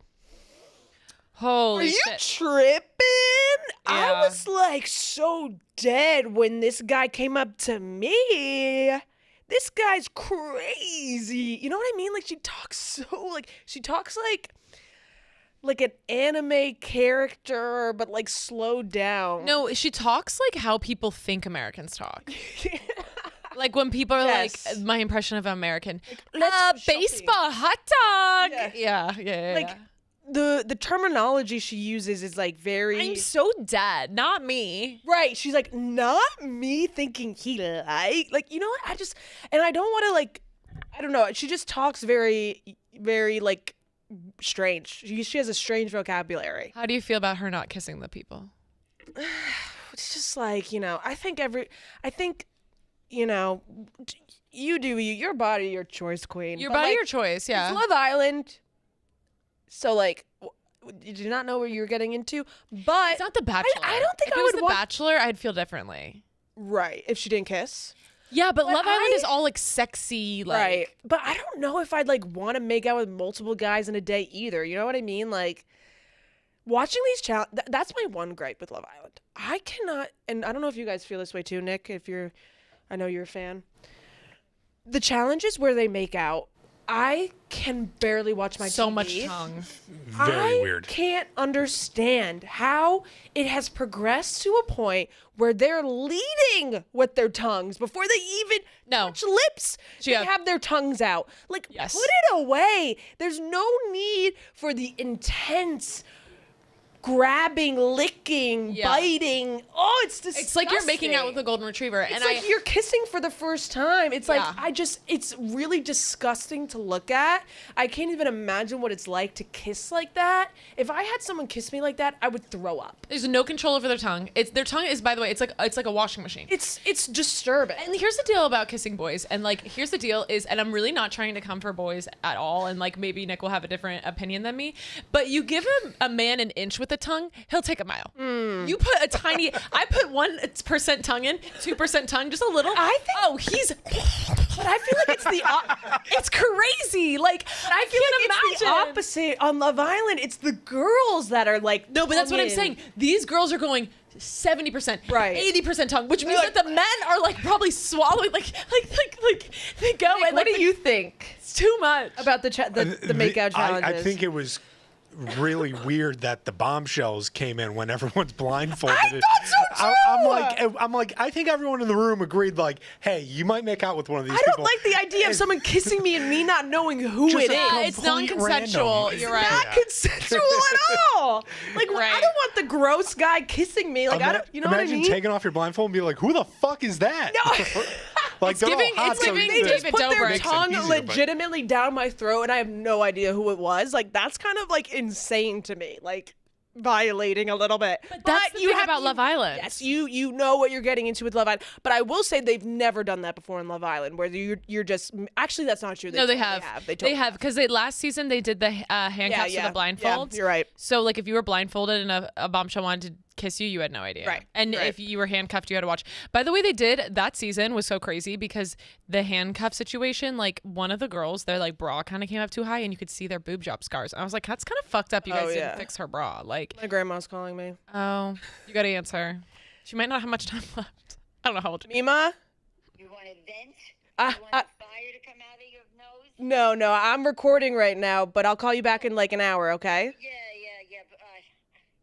holy are you shit. tripping? I Yeah. was like so dead when this guy came up to me. This guy's crazy. You know what I mean? Like she talks like an anime character, but like slowed down. No, she talks like how people think Americans talk. Like when people are Yes. like, my impression of American, let's go shopping. baseball, hot dog. Yeah. Like the terminology she uses is like very I'm so dead, not me. right. She's like, not me thinking he like you know what? I don't want to like, I don't know. She just talks very, very like strange. She has a strange vocabulary. How do you feel about her not kissing the people? It's just like, you know, I think you know, you do you. Your body, your choice, queen. Your But, body, like, your choice. it's Yeah. Love Island. So like, you did not know what you were getting into, but It's not The Bachelor. I don't think if I it was would The want- Bachelor, I'd feel differently. right if she didn't kiss. Yeah, but Love Island I- is all like sexy, like Right. But I don't know if I'd like want to make out with multiple guys in a day either. You know what I mean? Like watching these that's my one gripe with Love Island. I cannot, and I don't know if you guys feel this way too, Nick, I know you're a fan. The challenges where they make out, I can barely watch my so TV. much tongue. Very weird. I can't understand how it has progressed to a point where they're leading with their tongues before they even touch lips. They Yeah. have their tongues out. Like, Yes. put it away. There's no need for the intense grabbing, licking, Yeah. biting. Oh, it's disgusting. It's like you're making out with a golden retriever. It's and like you're kissing for the first time. It's like, Yeah. it's really disgusting to look at. I can't even imagine what it's like to kiss like that. If I had someone kiss me like that, I would throw up. there's no control over their tongue. Their tongue is, by the way, it's like a washing machine. It's disturbing. And here's the deal about kissing boys. And like, here's the deal is, and I'm really not trying to come for boys at all. And like, maybe Nick will have a different opinion than me. But you give a man an inch with a tongue, he'll take a mile. You put a tiny, I put 1% tongue in, 2% tongue, just a little. I think- oh, he's, But I feel like it's it's crazy. Like, I feel like it's the opposite on Love Island. It's the girls that are like, No, but that's what I'm tongue saying. in. These girls are going 70%, Right. 80% tongue, which means like- that the men are like probably swallowing, like they go and What like do you think it's too much. about the makeout challenges? I think it was really weird that the bombshells came in when everyone's blindfolded. I thought so too! I'm like, I think everyone in the room agreed, like, hey, you might make out with one of these I don't people. like the idea of someone kissing me and me not knowing who Just it is. a It's complete non-consensual. random. You're right. Not consensual at all. Like, Right. I don't want the gross guy kissing me. Like, I don't, you know what I Imagine mean? taking off your blindfold and be like, who the fuck is that? No. Like, It's they're all giving- hot, it's so giving the- David Put their Dobrik. tongue Makes it easier, but- legitimately down my throat, and I have no idea who it was. Like, that's kind of like insane to me. Like, violating a little bit. But that's the thing about Love Island. Yes, you know what you're getting into with Love Island. But I will say they've never done that before in Love Island, where you're just actually that's not true. No, they totally have. They They totally have because last season they did the handcuffs yeah, and the blindfolds. yeah, you're right. So like if you were blindfolded and a bombshell wanted to kiss you, you had no idea. Right, And right. if you were handcuffed, you had to watch. By the way, they did that season was so crazy because the handcuff situation, like one of the girls, their like bra kind of came up too high and you could see their boob job scars. And I was like, that's kind of fucked up. You guys yeah. didn't fix her bra. Like, My grandma's calling me. oh, you got to answer. She might not have much time left. I don't know how old. Mima? You want to vent? Ah, You want fire to come out of your nose? No, I'm recording right now, but I'll call you back in like an hour, okay? Yeah.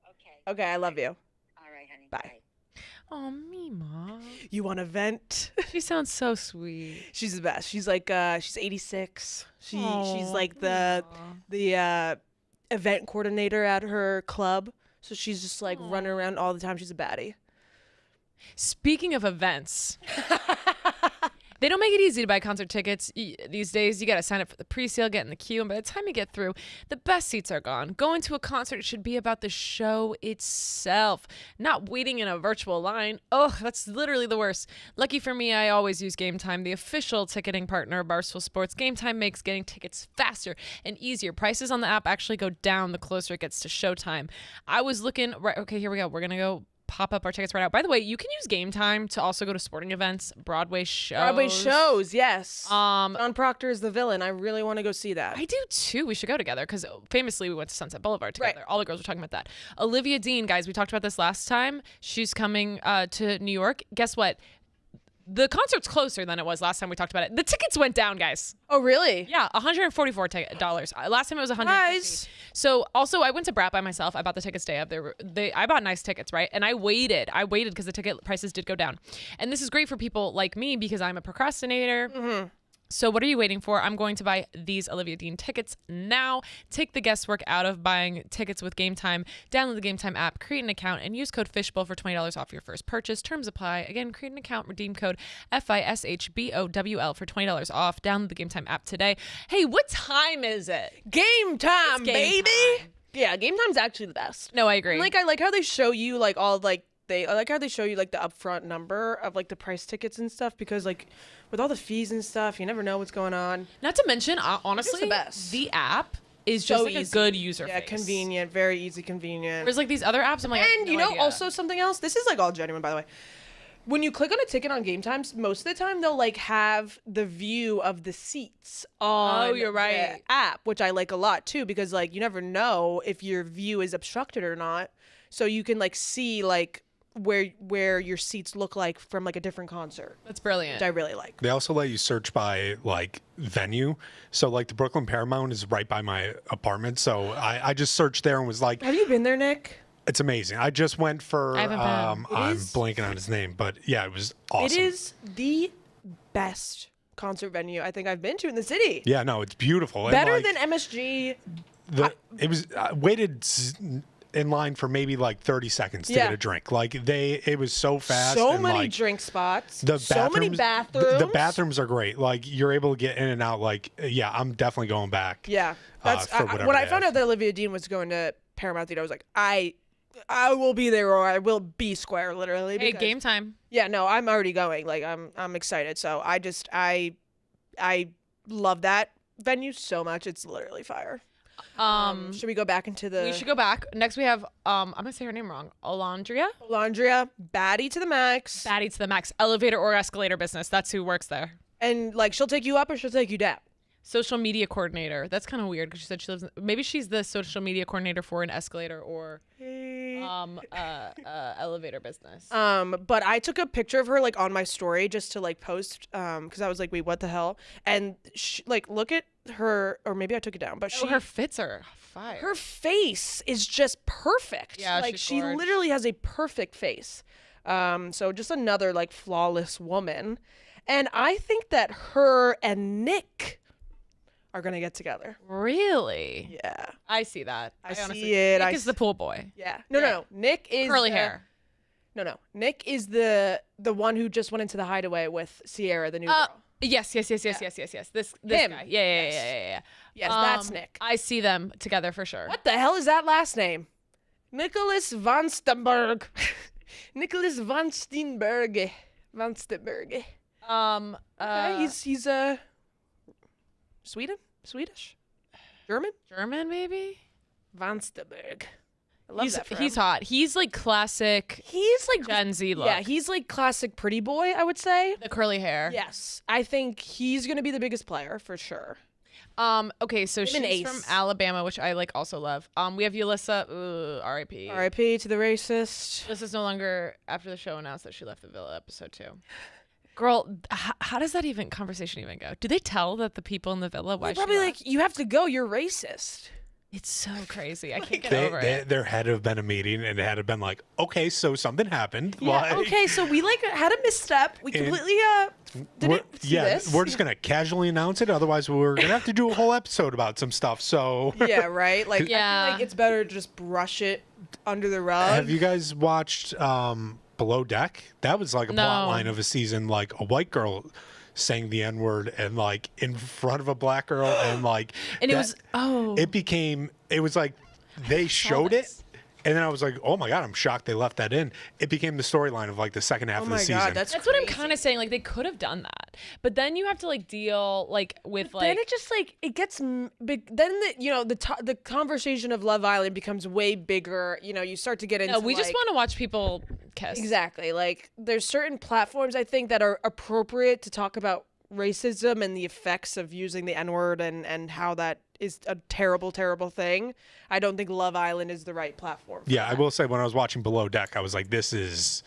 Okay. Okay, I love you. All right, honey. Bye. Oh, Mima. You want to vent? She sounds so sweet. She's the best. She's like she's 86. She's like the event coordinator at her club. So she's just like running around all the time. She's a baddie. Speaking of events, they don't make it easy to buy concert tickets these days. You got to sign up for the pre-sale, get in the queue, and by the time you get through, the best seats are gone. Going to a concert should be about the show itself, not waiting in a virtual line. Oh, that's literally the worst. Lucky for me, I always use Gametime, the official ticketing partner of Barstool Sports. Gametime makes getting tickets faster and easier. Prices on the app actually go down the closer it gets to showtime. I was looking, right, okay, here we go. We're going to go pop up our tickets right out. By the way, you can use Gametime to also go to sporting events, Broadway shows. Yes. John Proctor is the villain. I really want to go see that. I do too. We should go together because famously we went to Sunset Boulevard together. Right. All the girls were talking about that. Olivia Dean, guys, we talked about this last time. She's coming to New York. Guess what? The concert's closer than it was last time we talked about it. The tickets went down, guys. Oh, really? Yeah, $144. Last time it was $150. Nice. So also, I went to Brat by myself. I bought the tickets day of. I bought nice tickets, right? And I waited because the ticket prices did go down. And this is great for people like me because I'm a procrastinator. Mm-hmm. So what are you waiting for? I'm going to buy these Olivia Dean tickets now. Take the guesswork out of buying tickets with Gametime. Download the Gametime app, create an account, and use code Fishbowl for $20 off your first purchase. Terms apply. Again, create an account, redeem code FISHBOWL for $20 off. Download the Gametime app today. Hey, what time is it? Game time, baby. Time. Yeah, Game Time's actually the best. No, I agree. I like how they show you like all like I like how they show you like the upfront number of like the price tickets and stuff because like with all the fees and stuff, you never know what's going on. Not to mention, honestly, the best. the app is So just like easy. a good user Yeah, face. convenient, very easy, convenient. There's like these other apps. I'm like, I have And no you know, idea. also something else. This is like all genuine, by the way. When you click on a ticket on Game Times, most of the time they'll like have the view of the seats on you're right. the app, which I like a lot too, because like you never know if your view is obstructed or not. So you can like see like where your seats look like from like a different concert, That's brilliant. which I really like. They also let you search by like venue. So like the Brooklyn Paramount is right by my apartment. So I just searched there and was like, Have you been there, Nick? it's amazing. I just went for I haven't been. I'm is- blanking on his name, but yeah, it was awesome. It is the best concert venue I think I've been to in the city. Yeah, no, it's beautiful. And, Better like, than MSG. it was I waited in line for maybe like 30 seconds to Yeah. get a drink. Like it was so fast. So and, many like, drink spots. the so many bathrooms. The bathrooms are great. Like you're able to get in and out. Like yeah, I'm definitely going back. Yeah, that's for whatever when I they found have. out that Olivia Dean was going to Paramount Theater. I was like, I will be there or I will be square, literally. Hey, because- Game Time. Yeah, no, I'm already going. Like I'm excited. So I love that venue so much. It's literally fire. Should we go back into the? We should go back. Next, we have I'm gonna say her name wrong. Alondria. Alondria, baddie to the max, Baddie to the max. Elevator or escalator business. That's who works there. and like she'll take you up or she'll take you down. Social media coordinator. That's kind of weird because she said she lives. Maybe she's the social media coordinator for an escalator or elevator business. But I took a picture of her like on my story just to like post because I was like, wait, what the hell? And like look at her, or maybe I took it down, but her fits are fire. her face is just perfect. Yeah, like she's she gorge. literally has a perfect face. So just another like flawless woman, and I think that her and Nick are gonna get together. Really? Yeah, I see that. I see honestly, it. Nick I is the pool boy. yeah. No. Nick is Curly the- hair. No. Nick is the one who just went into the hideaway with Sierra, the new girl. Yes. This Him. guy. Yeah. Yes, that's Nick. I see them together for sure. What the hell is that last name? Nicholas von Stenberg. Nicholas von Steenberg. Von Stenberg. Okay, he's Swedish? German? German, maybe. Von Stenberg. I love that for He's him. hot. He's like classic He's like Gen Z look. Yeah, he's like classic pretty boy, I would say. the curly hair. Yes, I think he's gonna be the biggest player for sure. Okay, so and she's Ace. from Alabama, which I like also love. We have Ulissa. R.I.P. R.I.P. to the racist. Ulissa's no longer after the show announced that she left the villa episode 2. Girl, how does that conversation even go? Do they tell that the people in the villa why? Probably like, you have to go. You're racist. It's so crazy. I can't get over it. There had to have been a meeting, and it had to have been like, okay, so something happened. Yeah. Like, Okay, so we like had a misstep. We completely didn't see this. We're just gonna casually announce it. Otherwise, we're gonna have to do a whole episode about some stuff. So Yeah, right. Like, Yeah. I feel like it's better to just brush it under the rug. have you guys watched Below Deck? That was like a plot line of a season. Like a white girl saying the N-word and like in front of a black girl and like And it was it was like they showed it and then I was like, oh my god, I'm shocked they left that in. It became the storyline of like the second half of the season. That's what I'm kind of saying. Like they could have done that, but then you have to like deal like with like. Then it just like it gets big. Then the conversation of Love Island becomes way bigger. You know, you start to get into. No, we just want to watch people kiss. Exactly. Like there's certain platforms I think that are appropriate to talk about racism and the effects of using the N-word and how that is a terrible, terrible thing. I don't think Love Island is the right platform. Yeah, I will say when I was watching Below Deck, I was like, this seems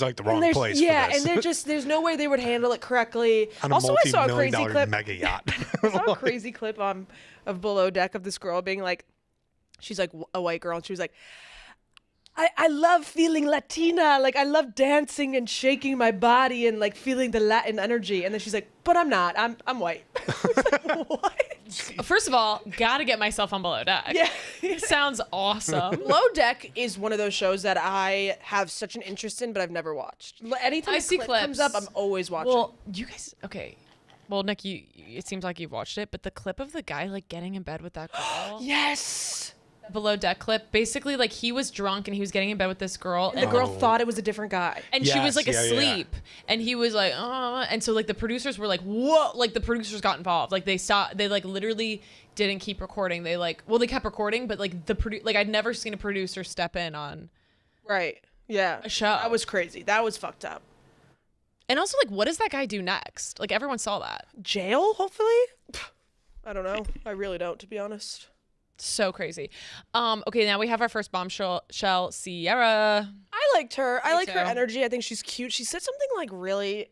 like the wrong place Yeah, for this. and there's no way they would handle it correctly. On a Also, I saw a crazy multi-million-dollar clip. mega yacht. I saw a crazy clip of Below Deck of this girl being like, she's like a white girl, and she was like, I love feeling Latina. Like, I love dancing and shaking my body and, like, feeling the Latin energy. And then she's like, but I'm not. I'm white. Like, what? First of all, gotta get myself on Below Deck. Yeah. It sounds awesome. Below Deck is one of those shows that I have such an interest in, but I've never watched. Anytime I a see clip clips. comes up, I'm always watching. Well, you guys, okay. Well, Nick, it seems like you've watched it, but the clip of the guy like getting in bed with that girl. Yes. Below Deck clip, basically like he was drunk and he was getting in bed with this girl, And the girl thought it was a different guy. and she was Yes, like yeah, yeah. asleep, and he was like, oh, and so like the producers were like, whoa, like the producers got involved, like they stopped, they like literally didn't keep recording, they like, well, they kept recording, but like like I'd never seen a producer step in on Right. Yeah. a show. That was crazy. That was fucked up. And also like, what does that guy do next? Like everyone saw that. Jail, hopefully? I don't know. I really don't, to be honest. So crazy. Okay, now we have our first bombshell, Sierra. I liked her. I like her too. energy. I think she's cute. She said something like really,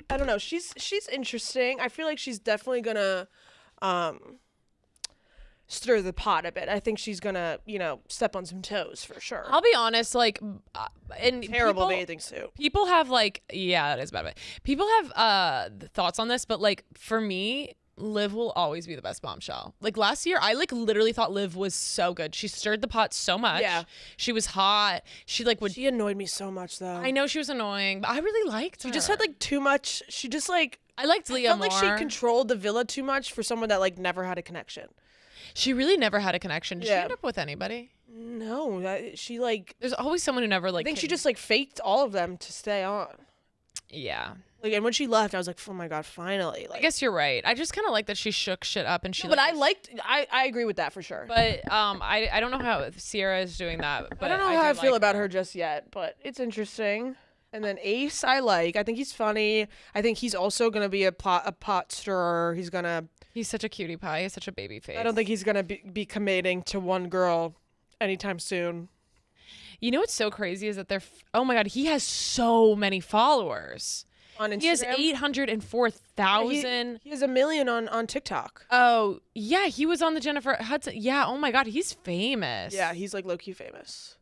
I don't know. She's interesting. I feel like she's definitely gonna stir the pot a bit. I think she's gonna, step on some toes for sure. I'll be honest, like, and Terrible bathing suit. people have like, yeah, that is bad. People have thoughts on this, but like for me, Liv will always be the best bombshell. Like last year, I like literally thought Liv was so good. She stirred the pot so much. Yeah. She was hot. She like would. She annoyed me so much though. I know she was annoying, but I really liked her. She just had like too much. She just like. I liked Leah felt more. like she controlled the villa too much for someone that like never had a connection. She really never had a connection. Did she Yeah. end up with anybody? No, she like. There's always someone who never like. I think she just like faked all of them to stay on. Yeah. Like, and when she left, I was like, oh my god, finally. Like, I guess you're right. I just kind of like that she shook shit up and she. but like, I agree with that for sure. But I don't know how Sierra is doing that. But I don't know how I do feel like about her just yet, but it's interesting. And then Ace, I think he's funny. I think he's also gonna be a pot stirrer. He's such a cutie pie. He's such a baby face. I don't think he's gonna be committing to one girl anytime soon. You know what's so crazy is that oh my god, he has so many followers. On Instagram, He has 804,000. He has 1 million on TikTok. Oh yeah, he was on the Jennifer Hudson. Yeah. Oh my god, he's famous. Yeah, he's like low key famous.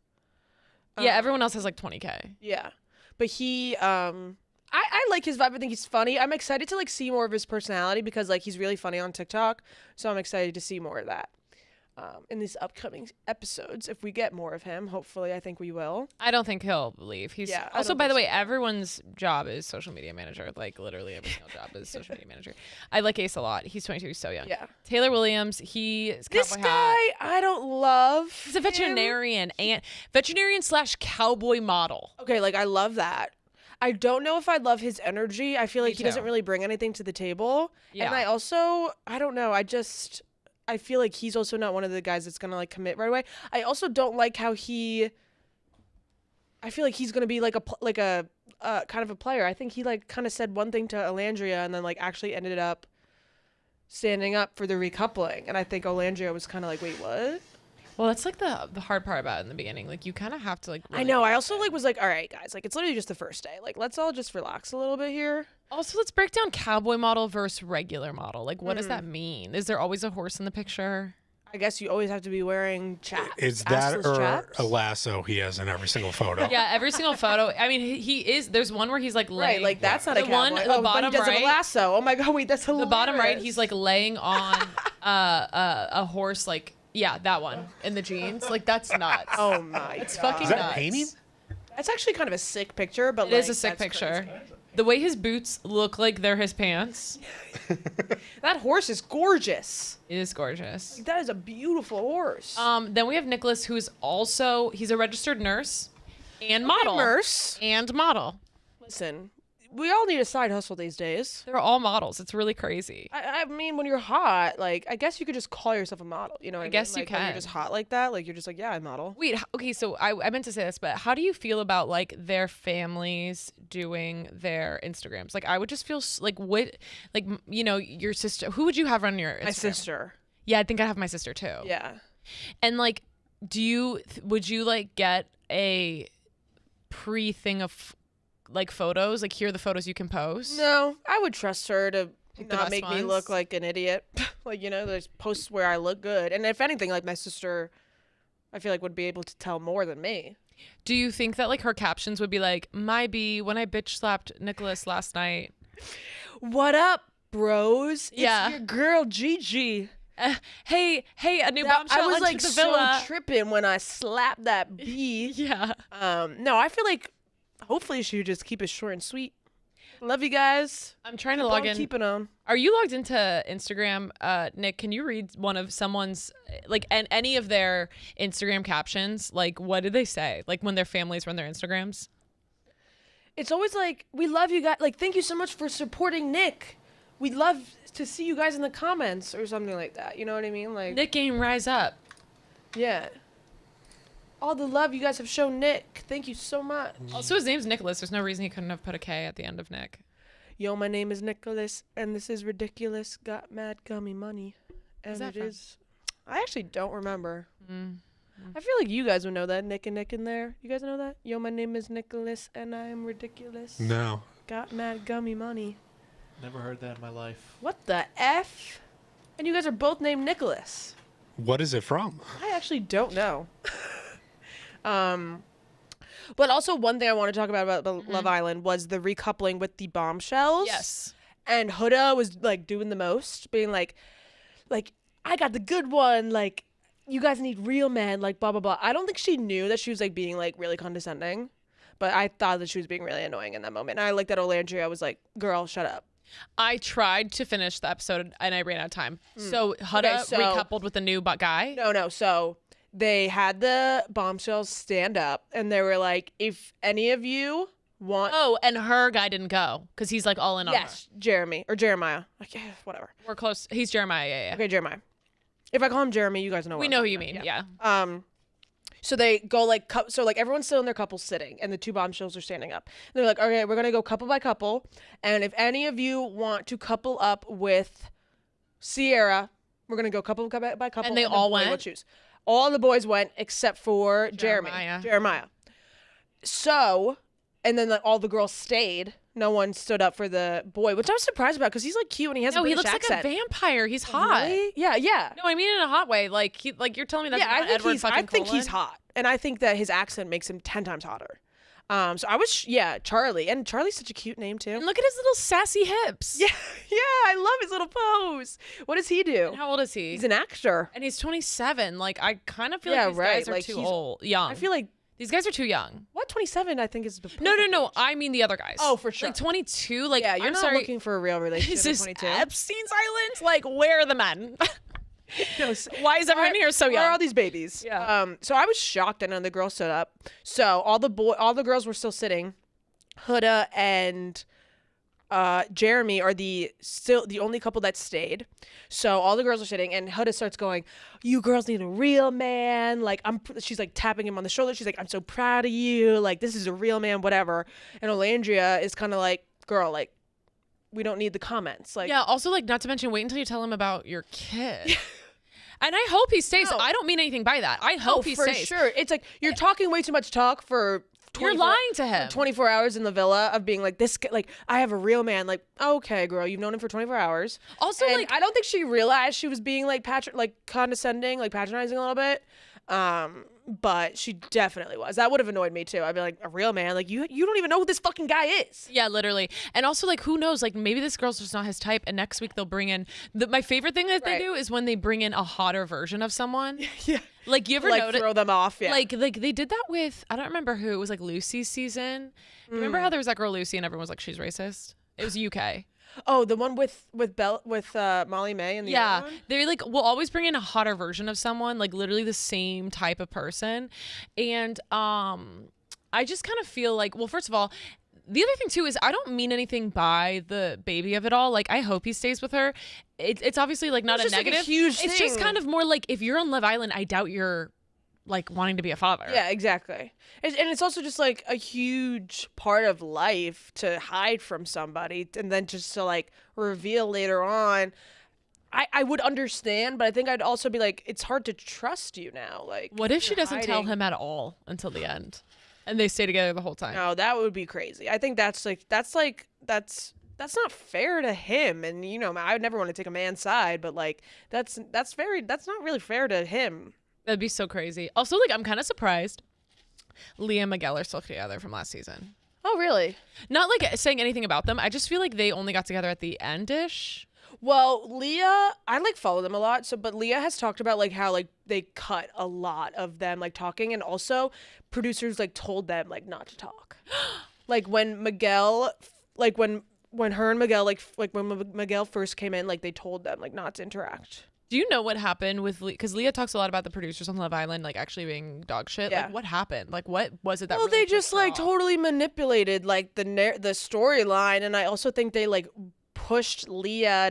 Yeah. Everyone else has like 20K. Yeah, but he I like his vibe. I think he's funny. I'm excited to like see more of his personality because like he's really funny on TikTok. So I'm excited to see more of that in these upcoming episodes. If we get more of him, hopefully, I think we will. I don't think he'll leave. He's Yeah, I also, don't by the think way, everyone's job is social media manager. Like literally every single job is social media manager. I like Ace a lot. He's 22. He's so young. Yeah. Taylor Williams. He's This cowboy guy, hat. I don't love. He's a veterinarian and veterinarian/cowboy model. Okay, like I love that. I don't know if I love his energy. I feel like Me he doesn't too. really bring anything to the table. Yeah. And I don't know. I feel like he's also not one of the guys that's gonna like commit right away. I also don't like how I feel like he's gonna be like a kind of a player. I think he like kind of said one thing to Alandria and then like actually ended up standing up for the recoupling. And I think Alandria was kind of like, wait, what? Well, that's like the hard part about it in the beginning. Like you kind of have to like. Really I know. I also like was like, all right, guys, like it's literally just the first day. Like let's all just relax a little bit here. Also, let's break down cowboy model versus regular model. Like, what does that mean? Is there always a horse in the picture? I guess you always have to be wearing chaps. Is that assless or chaps? a lasso he has in every single photo? Yeah, every single photo. I mean, he is. There's one where he's like laying. Right, like that's not a the cowboy. one, the but bottom he does have right. a lasso. Oh my god, wait, that's hilarious. The bottom right, he's like laying on a horse. Like, yeah, that one in the jeans. Like that's nuts. Oh my It's god. fucking Is that nuts. painting? That's actually kind of a sick picture, but It like, is a sick that's picture. crazy. The way his boots look like they're his pants. That horse is gorgeous. It is gorgeous. That is a beautiful horse. Then we have Nicholas, who's also he's a registered nurse and model. Nurse. And model. Listen, we all need a side hustle these days. They're all models. It's really crazy. I mean, when you're hot, like, I guess you could just call yourself a model. You know what I mean? guess you Like, when can. you're just hot like that. Like, you're just like, yeah, I model. Wait, okay, so I meant to say this, but how do you feel about like their families doing their Instagrams? Like I would just feel like what, like you know, your sister. Who would you have on your Instagram? My sister. Yeah, I think I have my sister too. Yeah. And like, would you like get a pre thing of like photos? Like here are the photos you can post. No, I would trust her to the not best make me ones? look like an idiot. Like, you know, there's posts where I look good. And if anything, like, my sister, I feel like would be able to tell more than me. Do you think that like her captions would be like, "My B, when I bitch slapped Nicholas last night"? What up, bros? Yeah. It's your girl, Gigi. Hey, a new That- bombshell I was entered like the so villa. tripping when I slapped that bee. Yeah. No, I feel like hopefully she would just keep it short and sweet. Love you guys. I'm trying to log in. Keep it on. Are you logged into Instagram, Nick? Can you read one of someone's like and any of their Instagram captions? Like, what do they say? Like when their families run their Instagrams? It's always like, we love you guys. Like, thank you so much for supporting Nick. We'd love to see you guys in the comments or something like that. You know what I mean? Like, Nick Game Rise Up. yeah. All the love you guys have shown Nick. Thank you so much. Also, his name's Nicholas. There's no reason he couldn't have put a K at the end of Nick. Yo, my name is Nicholas, and this is ridiculous. Got mad gummy money. And that it from? is. I actually don't remember. Mm. I feel like you guys would know that. Nick and Nick in there. You guys know that? Yo, my name is Nicholas, and I am ridiculous. No. Got mad gummy money. Never heard that in my life. What the F? And you guys are both named Nicholas. What is it from? I actually don't know. But also one thing I want to talk about Love Island was the recoupling with the bombshells. Yes. And Huda was like doing the most, being like, I got the good one. Like, you guys need real men. Like, blah blah blah. I don't think she knew that she was like being like really condescending, but I thought that she was being really annoying in that moment. And I like that Olandria was like, "Girl, shut up." I tried to finish the episode and I ran out of time. So Huda Okay, so- recoupled with a new guy. No. So they had the bombshells stand up, and they were like, "If any of you want." Oh, and her guy didn't go because he's like all in on Yes, Jeremy or Jeremiah. Like, whatever. her. We're close. He's Jeremiah. Yeah. Okay, Jeremiah. If I call him Jeremy, you guys know. We what know I'm who you talking mean. about. Yeah. So they go like so like everyone's still in their couples sitting, and the two bombshells are standing up. And they're like, okay, we're gonna go couple by couple, and if any of you want to couple up with Sierra, we're gonna go couple by couple. And they the all boy will went? choose. All the boys went except for Jeremiah. Jeremiah. So, and then like all the girls stayed. No one stood up for the boy, which I was surprised about because he's like cute and he has a No, he British looks accent. like a vampire. He's hot. Really? Yeah. No, I mean in a hot way. Like you're telling me that's Yeah, not I think Edward he's. fucking I think he's Cullen? hot, and I think that his accent makes him 10 times hotter. So I was, Charlie, and Charlie's such a cute name too. And look at his little sassy hips. Yeah, I love his little pose. What does he do? And how old is he? He's an actor. And he's 27. Like I kind of feel Yeah, like these right. guys are Like, too he's- young. I feel like these guys are too young. 27. I think is the No. perfect age. I mean the other guys. Oh, for sure. Like 22. Like Yeah, you're I'm not sorry. looking for a real relationship. Is at this 22. Epstein's Island? Like where are the men? No, Why is everyone here so young? Where are all these babies? Yeah. So I was shocked that none of the girls stood up. So all the girls were still sitting. Huda and Jeremy are the only couple that stayed. So all the girls are sitting, and Huda starts going, "You girls need a real man." Like she's like tapping him on the shoulder. She's like, "I'm so proud of you. Like this is a real man, whatever." And Olandria is kind of like, "Girl, like we don't need the comments." Like Yeah, also like not to mention wait until you tell him about your kid. And I hope he stays. No. I don't mean anything by that. I hope he for stays. sure. It's like you're talking way too much talk for. You're lying to him. 24 hours in the villa of being like this. Like I have a real man. Like okay, girl, you've known him for 24 hours. Also, and like I don't think she realized she was being like condescending, like patronizing a little bit. But she definitely was. That would have annoyed me too. I'd be like, a real man, like you don't even know who this fucking guy is. yeah, literally. And also, like, who knows? Like, maybe this girl's just not his type. And next week they'll bring in my favorite thing that they do is when they bring in a hotter version of someone. Yeah. Like, you ever Like notice? throw them off. Yeah. Like they did that with, I don't remember who. It was like Lucy's season. Remember how there was that girl Lucy and everyone was like, she's racist? It was UK. oh, the one with Molly May and the other one? They like will always bring in a hotter version of someone, like literally the same type of person. And I just kind of feel like, well, first of all, the other thing too is I don't mean anything by the baby of it all. Like I hope he stays with her. It's obviously like not It's a just, like, a negative. huge It's just thing. kind of more like if you're on Love Island, I doubt you're like wanting to be a father. Yeah, exactly. And it's also just like a huge part of life to hide from somebody and then just to like reveal later on. I would understand, but I think I'd also be like, it's hard to trust you now. Like, What if she you're doesn't tell hiding. him at all until the end, and they stay together the whole time? No, that would be crazy. I think that's not fair to him. And you know, I would never want to take a man's side, but like that's not really fair to him. That'd be so crazy. Also, like, I'm kind of surprised Leah and Miguel are still together from last season. Oh, really? Not like saying anything about them. I just feel like they only got together at the end-ish. Well, Leah, I like follow them a lot. But Leah has talked about like how like they cut a lot of them like talking, and also producers like told them like not to talk. Like when Miguel, like when her and Miguel like when Miguel first came in, like they told them like not to interact. Do you know what happened with Leah? Because Leah talks a lot about the producers on Love Island like actually being dog shit. Yeah. Like what happened? Like what was it that Well, really they just pissed her like off? totally manipulated like the storyline, and I also think they like pushed Leah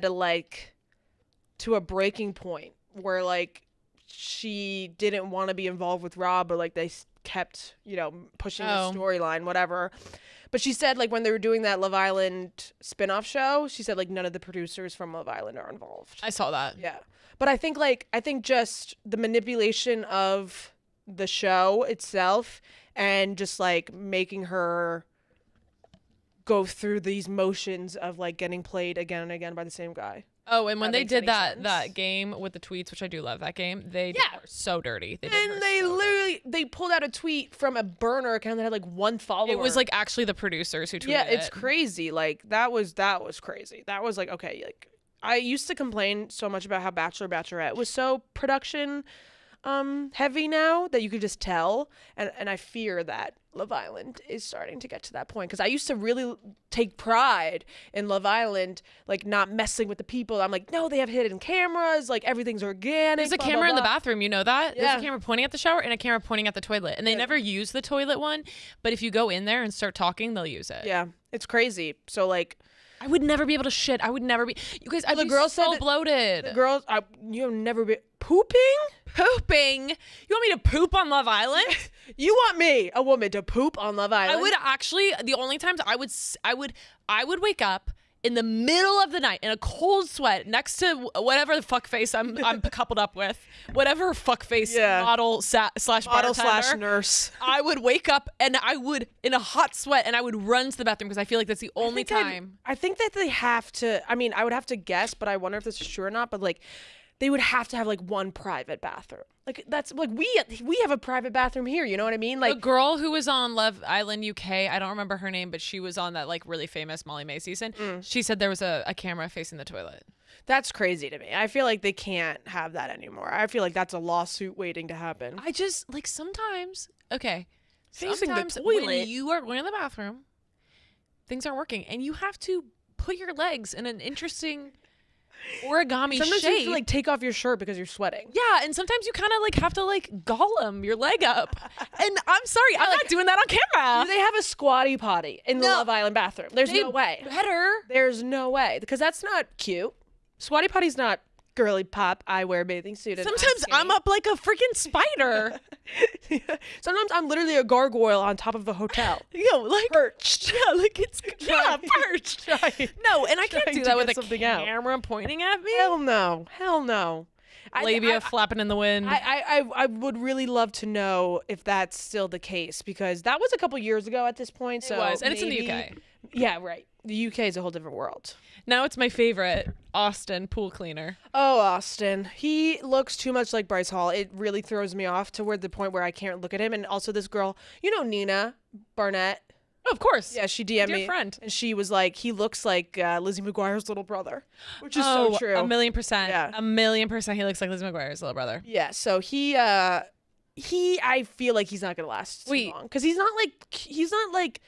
to a breaking point where like she didn't want to be involved with Rob, but like they kept pushing the storyline, whatever. But she said like when they were doing that Love Island spin-off show, she said like none of the producers from Love Island are involved. I saw that. Yeah. But I think just the manipulation of the show itself and just like making her go through these motions of like getting played again and again by the same guy. Oh, and when That they makes did any that sense. game with the tweets, which I do love that game, they did her so dirty. They did her And they so dirty. literally they pulled out a tweet from a burner account that had like one follower. It was like actually the producers who tweeted yeah, it's it. crazy. Like that was crazy. That was like okay, like I used to complain so much about how Bachelor Bachelorette was so production heavy now that you could just tell, and I fear that Love Island is starting to get to that point, because I used to really take pride in Love Island, like not messing with the people. I'm like, no, they have hidden cameras, like everything's organic. There's a blah, camera blah, in the blah. bathroom, you know that? Yeah. There's a camera pointing at the shower and a camera pointing at the toilet. And they never use the toilet one, but if you go in there and start talking, they'll use it. Yeah, it's crazy. So like I would never be able to shit. I would never be. You guys, I'd the be girl said so that- bloated. the girls, you've never been pooping. Pooping? You want me to poop on Love Island? You want me, a woman, to poop on Love Island? I would actually. The only times I would wake up in the middle of the night in a cold sweat next to whatever the fuck face I'm coupled up with, whatever fuck face model slash Model bartender. / nurse. I would wake up and I would in a hot sweat and I would run to the bathroom because I feel like that's the only time. I think that they have to. I mean, I would have to guess, but I wonder if this is true or not. But like, they would have to have like one private bathroom. Like that's like we have a private bathroom here. You know what I mean? The Like girl who was on Love Island UK, I don't remember her name, but she was on that like really famous Molly May season. She said there was a camera facing the toilet. that's crazy to me. I feel like they can't have that anymore. I feel like that's a lawsuit waiting to happen. I just like sometimes Facing the sometimes toilet. when you are going to the bathroom, things aren't working, and you have to put your legs in an interesting origami Sometimes shape. you have to like take off your shirt because you're sweating. Yeah, and sometimes you kind of like have to like Gollum your leg up. And I'm sorry, I'm not doing that on camera. Do they have a squatty potty in the No. Love Island bathroom? There's They no way. better. There's no way, because that's not cute. Squatty potty's not girly pop. I wear a bathing suit. And Sometimes I'm up like a freaking spider. Sometimes I'm literally a gargoyle on top of a hotel. Yo, like Perched. Yeah, like it's perched. Trying- No, and I can't trying do to that with get a something out. camera pointing at me. Hell no. Hell no. labia flapping in the wind. I would really love to know if that's still the case, because that was a couple years ago at this point. So it was, and it's in the UK. Yeah, right. The UK is a whole different world. Now it's my favorite, Austin, pool cleaner. Oh, Austin. He looks too much like Bryce Hall. It really throws me off to the point where I can't look at him. And also this girl, Nina Barnett. Oh, of course. Yeah, she DM'd me. Friend. And she was like, he looks like Lizzie McGuire's little brother, which is so true. 1,000,000%. Yeah. 1,000,000% he looks like Lizzie McGuire's little brother. Yeah, so I feel like he's not going to last too long. Because he's not like,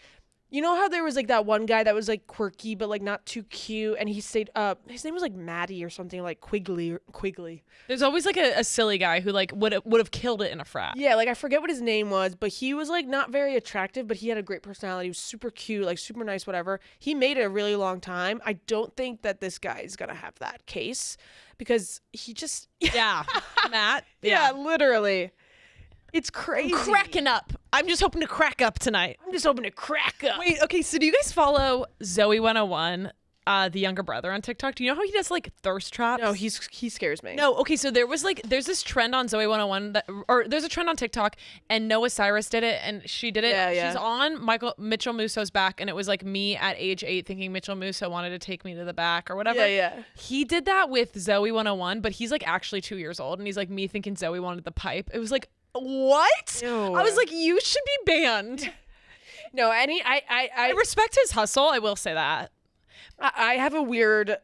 you know how there was like that one guy that was like quirky but like not too cute, and he stayed his name was like Maddie or something, like Quigley. There's always like a silly guy who like would have killed it in a frat. Yeah, like I forget what his name was, but he was like not very attractive, but he had a great personality. He was super cute, like super nice, whatever. He made it a really long time. I don't think that this guy is gonna have that case, because he just Matt. Yeah, literally. It's crazy. I'm cracking up. I'm just hoping to crack up tonight. I'm just hoping to crack up. Wait, okay, so do you guys follow Zoe 101, the younger brother on TikTok? Do you know how he does like thirst traps? No, he scares me. No, okay, so there's this trend on Zoe 101 or there's a trend on TikTok, and Noah Cyrus did it, and she did it. Yeah. She's on Mitchell Musso's back, and it was like me at age 8 thinking Mitchell Musso wanted to take me to the back or whatever. Yeah. He did that with Zoe 101, but he's like actually 2 years old, and he's like me thinking Zoe wanted the pipe. It was like, what? Ew. I was like, you should be banned. No, I respect his hustle. I will say that. I have a weird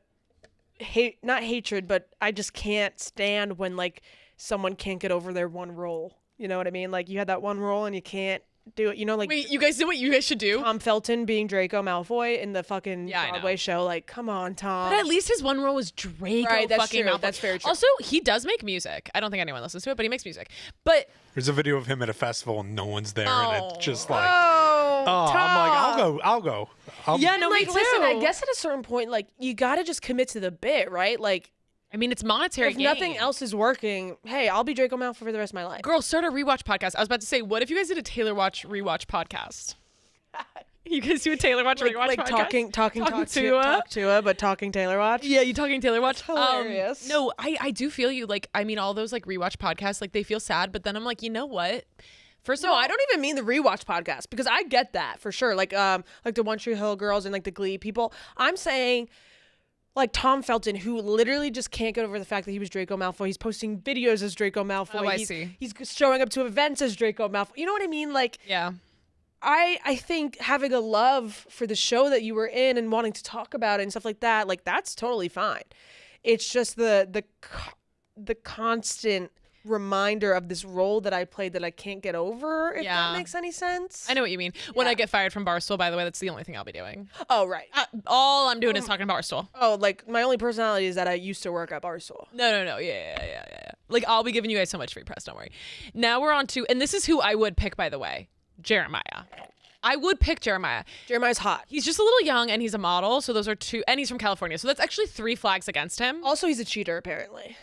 not hatred, but I just can't stand when like someone can't get over their one role. You know what I mean? Like you had that one role and you can't do it. Like wait, you guys did what you guys should do? Tom Felton being Draco Malfoy in the fucking Broadway show. Like, come on, Tom. But at least his one role was Draco. Right, that's fucking true. Malfoy. That's very true. Also, he does make music. I don't think anyone listens to it, but he makes music. But there's a video of him at a festival and no one's there, and it's just like, Tom. I'm like, I'll go. Yeah, no, like, me too. listen, I guess at a certain point, like, you gotta just commit to the bit, right? Like, I mean, it's monetary. If nothing else is working, hey, I'll be Draco Malfoy for the rest of my life. Girl, start a rewatch podcast. I was about to say, what if you guys did a Taylor Watch rewatch podcast? You guys do a Taylor Watch rewatch podcast? Talk to her, but talking Taylor Watch. Yeah, you talking Taylor Watch? Hilarious. No, I do feel you. Like, I mean, all those like rewatch podcasts, like they feel sad, but then I'm like, you know what? First of all, I don't even mean the rewatch podcast, because I get that for sure. Like the One Tree Hill girls and like the Glee people. I'm saying, like Tom Felton, who literally just can't get over the fact that he was Draco Malfoy. He's posting videos as Draco Malfoy. Oh, I see. He's showing up to events as Draco Malfoy. You know what I mean? Like, yeah. I think having a love for the show that you were in and wanting to talk about it and stuff like that, like that's totally fine. It's just the constant reminder of this role that I played that I can't get over, if that makes any sense. I know what you mean. When I get fired from Barstool, by the way, that's the only thing I'll be doing. Oh, right. All I'm doing is talking Barstool. Oh, like my only personality is that I used to work at Barstool. No. Yeah. Like I'll be giving you guys so much free press, don't worry. Now we're on to, and this is who I would pick, by the way, Jeremiah. I would pick Jeremiah. Jeremiah's hot. He's just a little young and he's a model, so those are two, and he's from California, so that's actually 3 flags against him. Also, he's a cheater, apparently.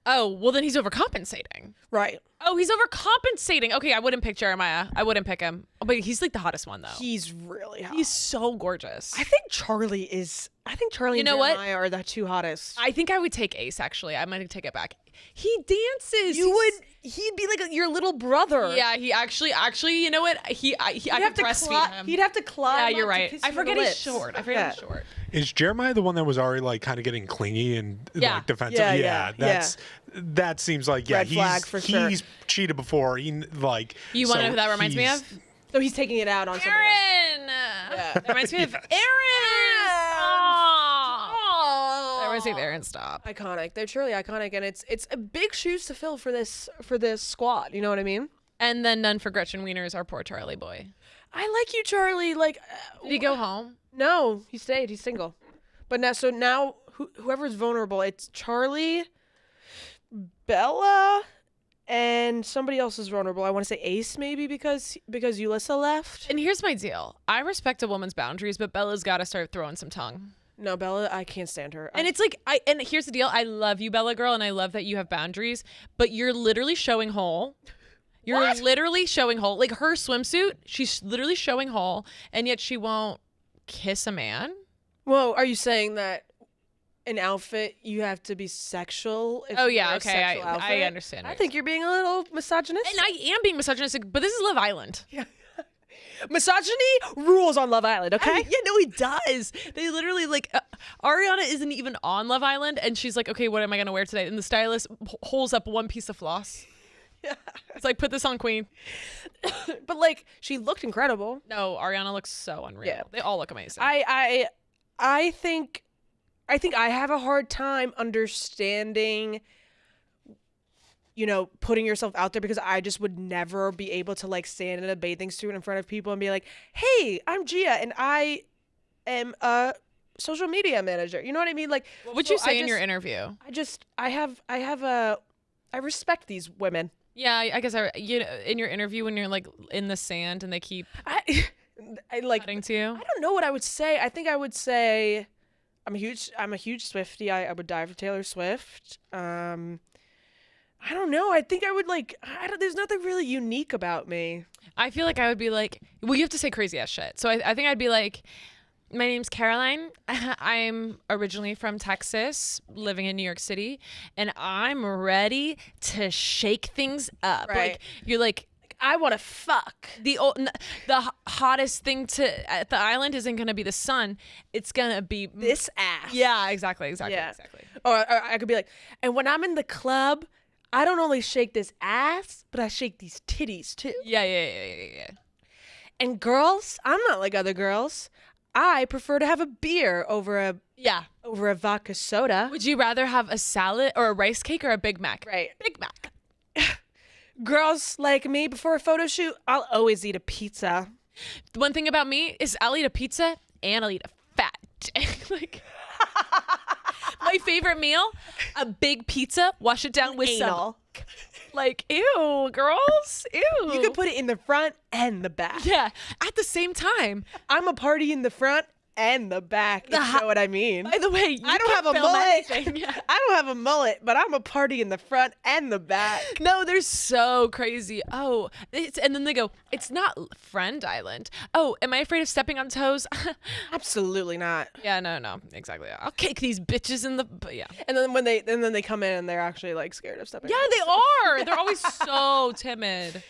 Oh, well then he's overcompensating. Right. Oh, he's overcompensating. Okay, I wouldn't pick Jeremiah. I wouldn't pick him. Oh, but he's like the hottest one though. He's really hot. He's so gorgeous. I think Charlie and Jeremiah are the two hottest. I think I would take Ace, actually. I might take it back. He dances. He'd be like your little brother. Yeah, he actually, you know what? I could breastfeed him. He'd have to climb. Yeah, you're right. I forget he's short. He's short. Is Jeremiah the one that was already like kind of getting clingy and like defensive? Yeah. That seems like red flag for sure. He's cheated before. You want to know who that reminds me of? So he's taking it out on Aaron. That reminds me of Aaron. That reminds me of Aaron. Stop. Iconic. They're truly iconic, and it's a big shoes to fill for this squad. You know what I mean? And then none for Gretchen Wiener's our poor Charlie boy. I like you, Charlie. Like, did he go home? No, he stayed. He's single. But now whoever's vulnerable, it's Charlie, Bella, and somebody else is vulnerable. I want to say Ace, maybe because Ulissa left. And here's my deal. I respect a woman's boundaries, but Bella's got to start throwing some tongue. No, Bella, I can't stand her. And it's like, and here's the deal. I love you, Bella girl, and I love that you have boundaries, but you're literally showing hole. You're literally showing hole. Like her swimsuit, she's literally showing hole, and yet she won't kiss a man. Well, are you saying that an outfit, you have to be sexual. If Oh you yeah, wear a okay, sexual I outfit. understand. I think you're being a little misogynistic. and I am being misogynistic, but this is Love Island. Yeah. Misogyny rules on Love Island, okay? Yeah, no, he does. They literally like Ariana isn't even on Love Island, and she's like, okay, what am I gonna wear today? And the stylist holds up one piece of floss. Yeah. It's like, put this on, Queen. But like, she looked incredible. No, Ariana looks so unreal. Yeah. They all look amazing. I think I have a hard time understanding, you know, putting yourself out there, because I just would never be able to like stand in a bathing suit in front of people and be like, hey, I'm Gia and I am a social media manager. You know what I mean? Like, what would so you say in your interview? I respect these women. Yeah, I guess in your interview when you're like in the sand and they keep I like cutting to you. I don't know what I would say. I think I would say I'm a huge Swiftie. I would die for Taylor Swift. I don't know. I think I would like. There's nothing really unique about me. I feel like I would be like, well, you have to say crazy ass shit. So I think I'd be like, my name's Caroline. I'm originally from Texas, living in New York City, and I'm ready to shake things up. Right. Like you're like, I want to fuck. the hottest thing at the island isn't gonna be the sun. It's gonna be This ass. Yeah, exactly. Yeah. Exactly. Or I could be like, and when I'm in the club, I don't only shake this ass, but I shake these titties too. Yeah. And girls, I'm not like other girls. I prefer to have a beer over a vodka soda. Would you rather have a salad or a rice cake or a Big Mac? Right. Big Mac. Girls like me, before a photo shoot, I'll always eat a pizza. The one thing about me is I'll eat a pizza and I'll eat a fat dick. Like my favorite meal, a big pizza, wash it down with Anal. some. Like, ew, girls, ew. You could put it in the front and the back. Yeah, at the same time. I'm a party in the front and the back, if you know what I mean. By the way, I don't have a mullet. Yeah. I don't have a mullet, but I'm a party in the front and the back. No, they're so crazy. Oh, and then they go, it's not Friend Island. Oh, am I afraid of stepping on toes? Absolutely not. Yeah, no, exactly. I'll kick these bitches in the, but yeah. And then when they come in and they're actually like scared of stepping. Yeah, on they toes. are. They're always so timid.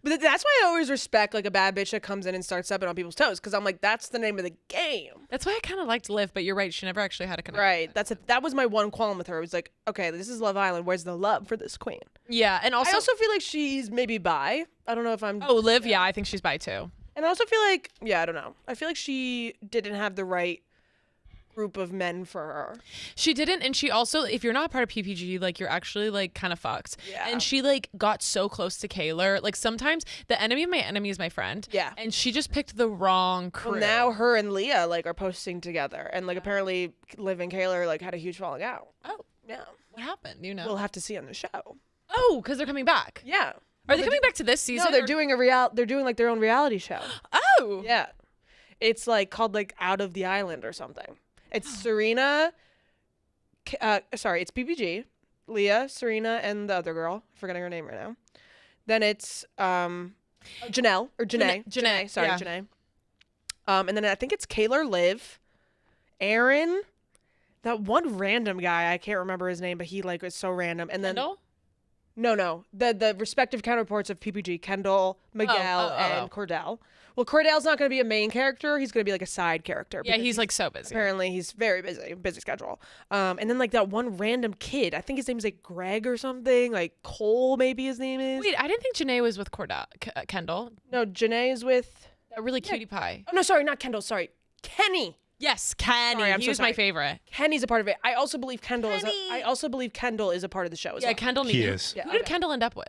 But that's why I always respect like a bad bitch that comes in and starts stepping on people's toes, because I'm like, that's the name of the game. That's why I kind of liked Liv, but you're right. She never actually had a connection. Right. That was my one qualm with her. It was like, okay, this is Love Island. Where's the love for this queen? Yeah, and I also feel like she's maybe bi. I don't know if I'm. oh, Liv, yeah, I think she's bi too. And I also feel like, I don't know. I feel like she didn't have the right group of men for her. She didn't, and she also, if you're not part of PPG, like you're actually like kind of fucked. Yeah. And she like got so close to Kaylor. Like sometimes the enemy of my enemy is my friend. Yeah. And she just picked the wrong crew. Well, now her and Leah like are posting together, and like apparently Liv and Kaylor like had a huge falling out. Oh, Yeah. what happened? You know. We'll have to see on the show. Oh, because they're coming back. Yeah. Are they coming back to this season? No, they're or- doing they're doing like their own reality show. Oh. Yeah. It's like called like Out of the Island or something. It's Serena. It's PPG, Leah, Serena, and the other girl. I'm forgetting her name right now. Then it's Janelle or Janae. Janae, Sorry, yeah. Janae. And then I think it's Kaylor, Liv, Aaron, that one random guy. I can't remember his name, but he like was so random. And then Kendall? No. The respective counterparts of PPG, Kendall, Miguel, and Cordell. Well, Cordell's not going to be a main character. He's going to be like a side character. Yeah, he's like so busy. Apparently, he's very busy schedule. And then like that one random kid, I think his name's like Greg or something, like Cole maybe his name is. Wait, I didn't think Janae was with Kendall. No, Janae is with. That really cutie pie. Oh no, sorry, not Kendall. Sorry, Kenny. Yes, Kenny. Sorry, I'm he so was my sorry. favorite. Kenny's a part of it. I also believe Kendall is. Kenny! I also believe Kendall is a part of the show as Yeah, well. Kendall. He knew. is. Yeah, Who did okay. Kendall end up with?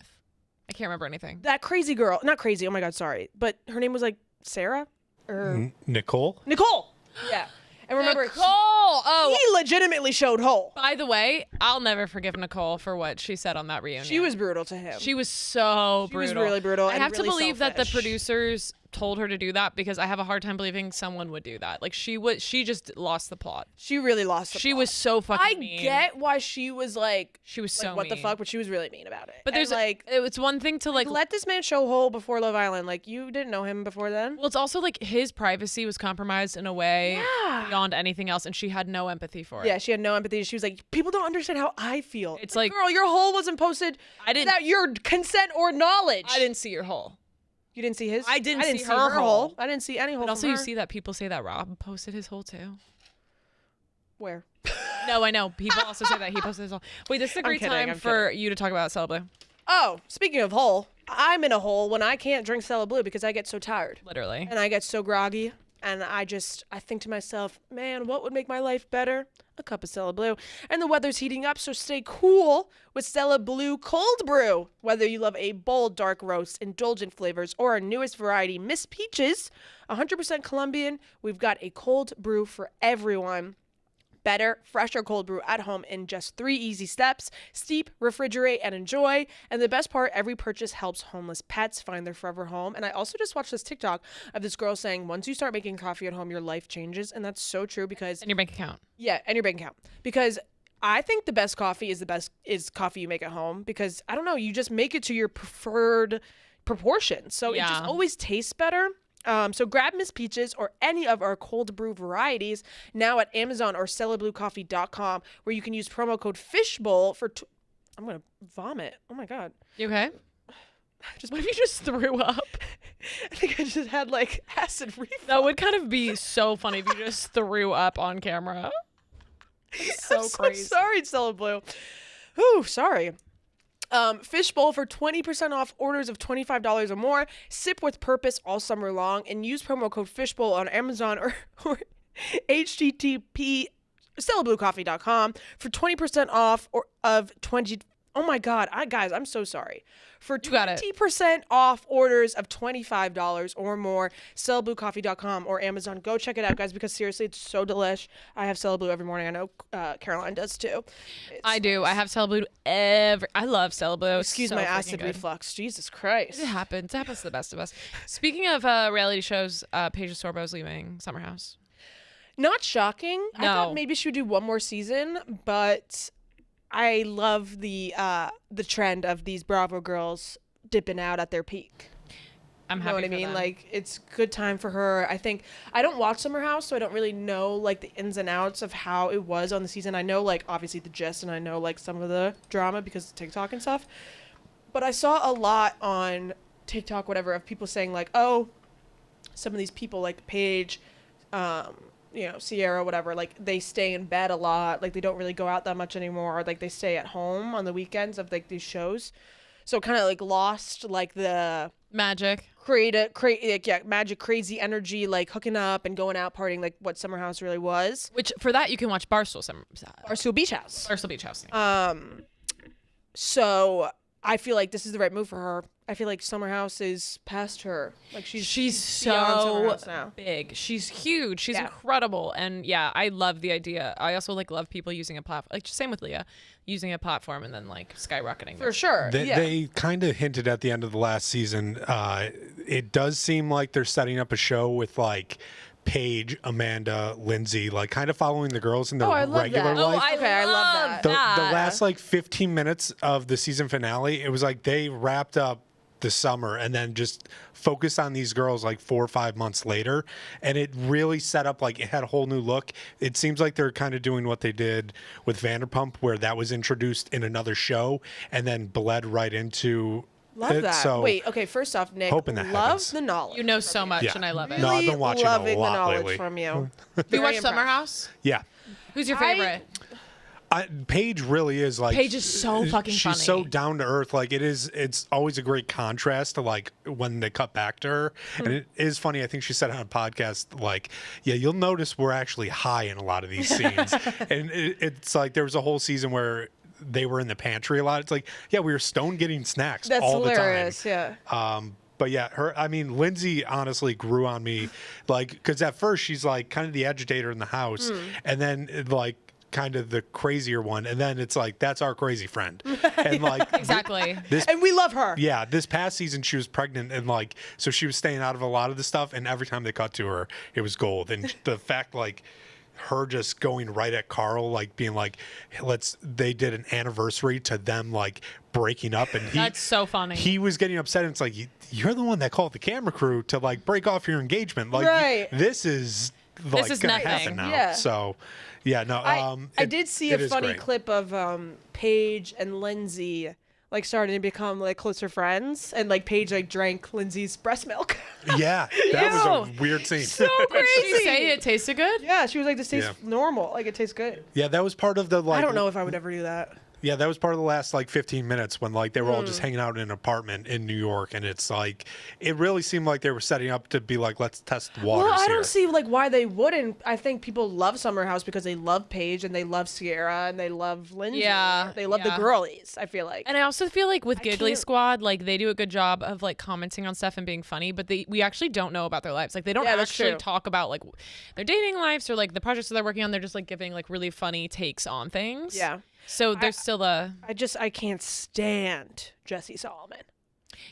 I can't remember anything. That crazy girl, not crazy. Oh my god, sorry, but her name was like Sarah or Nicole. Nicole. Yeah, and remember Nicole. Oh, he legitimately showed Hole. by the way, I'll never forgive Nicole for what she said on that reunion. She was brutal to him. She was so She was brutal. really brutal I and have really to believe that the selfish. producers told her to do that because I have a hard time believing someone would do that. Like she just lost the plot. She really lost the She plot. was so fucking mean. I get why she was like, she was so what the mean. fuck, but she was really mean about it. But there's like, it's one thing to like let this man show whole before Love Island. Like you didn't know him before then. well, it's also like his privacy was compromised in a way beyond anything else, and she had no empathy for it. Yeah, she had no empathy. She was like, people don't understand how I feel. It's like, girl, your hole wasn't posted without your consent or knowledge. I didn't see your hole. You didn't see his? I didn't see her her hole. I didn't see any hole. But also, from you her. see that people say that Rob posted his hole too. Where? No, I know. People also say that he posted his hole. Wait, this is a great time for you to talk about Stella Blue. Oh, speaking of hole, I'm in a hole when I can't drink Stella Blue because I get so tired. Literally. And I get so groggy. And I think to myself, man, what would make my life better? A cup of Stella Blue. And the weather's heating up, so stay cool with Stella Blue Cold Brew. Whether you love a bold, dark roast, indulgent flavors, or our newest variety, Miss Peaches, 100% Colombian, we've got a cold brew for everyone. Better, fresher cold brew at home in just 3 easy steps. Steep, refrigerate, and enjoy. And the best part, every purchase helps homeless pets find their forever home. And I also just watched this TikTok of this girl saying, once you start making coffee at home, your life changes. And that's so true because... And your bank account. Yeah, and your bank account. Because I think the best coffee is coffee you make at home. Because, I don't know, you just make it to your preferred proportions. So it just always tastes better. So grab Miss Peaches or any of our cold brew varieties now at Amazon or StellaBlueCoffee.com, where you can use promo code Fishbowl for... I'm going to vomit. Oh, my God. You okay? What if you just threw up? I think I just had, like, acid reflux. That would kind of be so funny if you just threw up on camera. So crazy. So sorry, Stella Blue. Ooh, sorry. Fishbowl for 20% off orders of $25 or more. Sip with purpose all summer long and use promo code Fishbowl on Amazon or http StellaBlueCoffee.com for 20% off or of 20. Oh my God, guys, I'm so sorry. For 20% off orders of $25 or more, StellaBlueCoffee.com or Amazon. Go check it out, guys, because seriously, it's so delish. I have Stella Blue every morning. I know Caroline does too. I do. Nice. I have Stella Blue I love Stella Blue. Excuse my acid reflux. Jesus Christ. It happens. It happens to the best of us. Speaking of reality shows, Paige DeSorbo is leaving Summer House. Not shocking. No. I thought maybe she would do one more season, but I love the trend of these Bravo girls dipping out at their peak. I'm happy. You know what I mean? Like, it's good time for her. I think I don't watch Summer House, so I don't really know like the ins and outs of how it was on the season. I know like obviously the gist, and I know like some of the drama because of TikTok and stuff. But I saw a lot on TikTok, whatever, of people saying like, oh, some of these people like Paige, Sierra, whatever, like they stay in bed a lot, like they don't really go out that much anymore, or like they stay at home on the weekends of like these shows, so kind of like lost like the magic, magic, crazy energy, like hooking up and going out partying, like what Summer House really was. Which for that you can watch Barstool Beach House. Barstool Beach House. So I feel like this is the right move for her. I feel like Summer House is past her. Like she's so big. She's huge. She's incredible. And yeah, I love the idea. I also like love people using a platform. Like same with Leah, using a platform and then like skyrocketing. For sure. They kind of hinted at the end of the last season. It does seem like they're setting up a show with like Paige, Amanda, Lindsay, like kind of following the girls in their regular life. I love that. The last like 15 minutes of the season finale, it was like they wrapped up the summer and then just focused on these girls like 4 or 5 months later, and it really set up like it had a whole new look. It seems like they're kind of doing what they did with Vanderpump, where that was introduced in another show and then bled right into Love that. So, wait, okay, first off, Nick, love happens. the knowledge. You know so much, and I love it. No, I've been watching loving a lot the knowledge lately. From you. You watch Summer House? Yeah. Who's your favorite? Paige really is like. Paige is so fucking funny. She's so down to earth. Like it's always a great contrast to like when they cut back to her. And it is funny. I think she said on a podcast, like, yeah, you'll notice we're actually high in a lot of these scenes. And it's like there was a whole season where they were in the pantry a lot. It's like, yeah, we were stoned getting snacks all hilarious, the time. Yeah. But yeah, Lindsay honestly grew on me, like, because at first she's like kind of the agitator in the house, and then like kind of the crazier one, and then it's like that's our crazy friend, and like exactly. And we love her. Yeah, this past season she was pregnant, and like so she was staying out of a lot of the stuff, and every time they cut to her, it was gold. And the fact like her just going right at Carl, like being like, they did an anniversary to them like breaking up, and that's so funny. He was getting upset, and it's like you're the one that called the camera crew to like break off your engagement. Like this is like gonna happen now. Yeah. So yeah, no. I did see a funny great. clip of Paige and Lindsay like starting to become like closer friends, and like Paige like drank Lindsay's breast milk. Yeah, that was a weird scene. So crazy. Did she say it tasted good? Yeah, she was like, this tastes normal. Like it tastes good. Yeah, that was part of the like. I don't know if I would ever do that. Yeah, that was part of the last like 15 minutes when like they were all just hanging out in an apartment in New York, and it's like it really seemed like they were setting up to be like, let's test the waters. Well, I here. don't see like why they wouldn't. I think people love Summer House because they love Paige and they love Sierra and they love Lindsay. Yeah, they love the girlies. I feel like. And I also feel like with Giggly Squad, like they do a good job of like commenting on stuff and being funny, but we actually don't know about their lives. Like they don't actually talk about like their dating lives or like the projects that they're working on. They're just like giving like really funny takes on things. Yeah. So there's still I can't stand Jesse Solomon.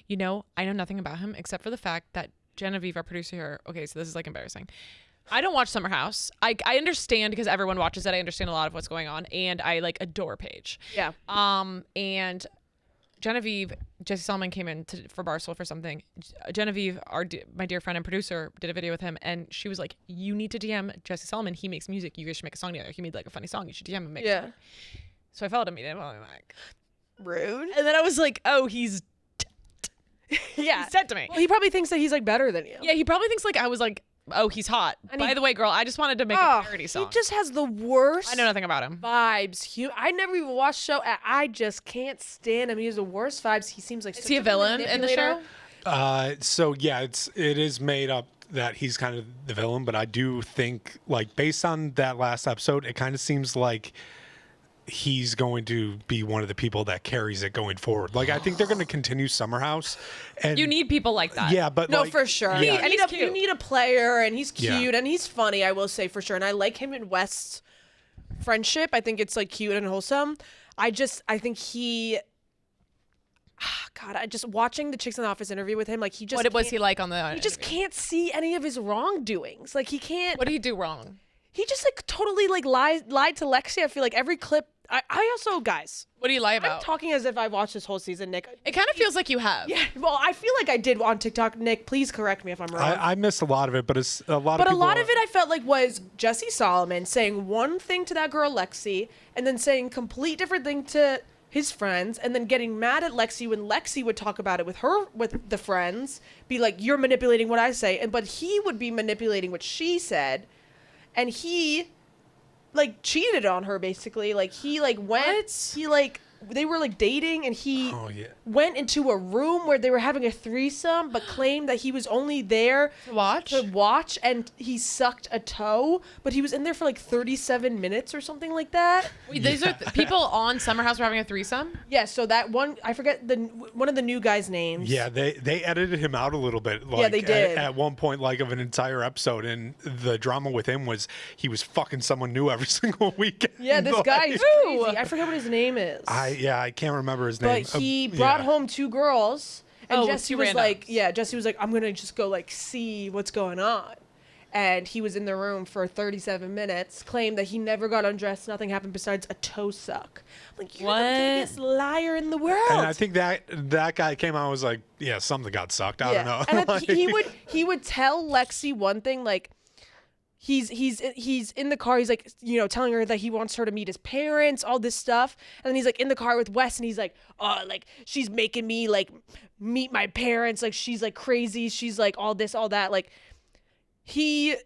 You know, I know nothing about him except for the fact that Genevieve, our producer here, okay, so this is like embarrassing. I don't watch Summer House. I understand because everyone watches it. I understand a lot of what's going on, and I like adore Paige. Yeah. And Genevieve, Jesse Solomon came in for Barstool for something. Genevieve, my dear friend and producer, did a video with him, and she was like, "You need to DM Jesse Solomon. He makes music. You guys should make a song together. He made like a funny song. You should DM him and make a song." So I followed him. I'm like, rude. And then I was like, "Oh, he's yeah, he's dead to me." Well, he probably thinks that he's like better than you. Yeah, he probably thinks like I was like, "Oh, he's hot." And by the way, girl, I just wanted to make a parody song. He just has the worst. I know nothing about him. Vibes. I never even watched the show. I just can't stand him. He has the worst vibes. He seems like is he a villain in the show? So yeah, it is made up that he's kind of the villain, but I do think like based on that last episode, it kind of seems like he's going to be one of the people that carries it going forward. Like I think they're going to continue Summer House, and you need people like that. Yeah, but no, like, for sure. Yeah. And you need a player, and he's cute and he's funny. I will say for sure, and I like him and West's friendship. I think it's like cute and wholesome. I think he. God, I just watching the Chicks in the Office interview with him. Like he just. What was he like on the? He just can't see any of his wrongdoings. Like he can't. What did he do wrong? He just like totally like lied to Lexi. I feel like every clip. I also, guys. What do you lie about? I'm talking as if I watched this whole season, Nick. It kind of feels like you have. Yeah. Well, I feel like I did on TikTok. Nick, please correct me if I'm wrong. I missed a lot of it, but it's a lot. But of a lot of it I felt like was Jesse Solomon saying one thing to that girl Lexi, and then saying complete different thing to his friends, and then getting mad at Lexi when Lexi would talk about it with the friends, be like, "You're manipulating what I say," but he would be manipulating what she said, and he like cheated on her basically. Like he like went he like they were like dating, and he went into a room where they were having a threesome, but claimed that he was only there to watch, and he sucked a toe, but he was in there for like 37 minutes or something like that. Wait, these are people on Summer House were having a threesome? Yeah, so that one, I forget one of the new guys' names. Yeah, they edited him out a little bit. Like, yeah, they did. At one point, like of an entire episode, and the drama with him was he was fucking someone new every single weekend. Yeah, this like, guy is crazy. I forget what his name is. I can't remember his name. But he brought home two girls, and Jesse was like, Jesse was like, I'm gonna just go like see what's going on. And he was in the room for 37 minutes, claimed that he never got undressed, nothing happened besides a toe suck. I'm like, you're the biggest liar in the world. And I think that guy came out and was like, yeah, something got sucked. I don't know. And like, he would tell Lexi one thing, like, he's in the car, he's like, you know, telling her that he wants her to meet his parents, all this stuff. And then he's like in the car with Wes, and he's like, oh, like she's making me like meet my parents, like she's like crazy, she's like all this, all that. Like he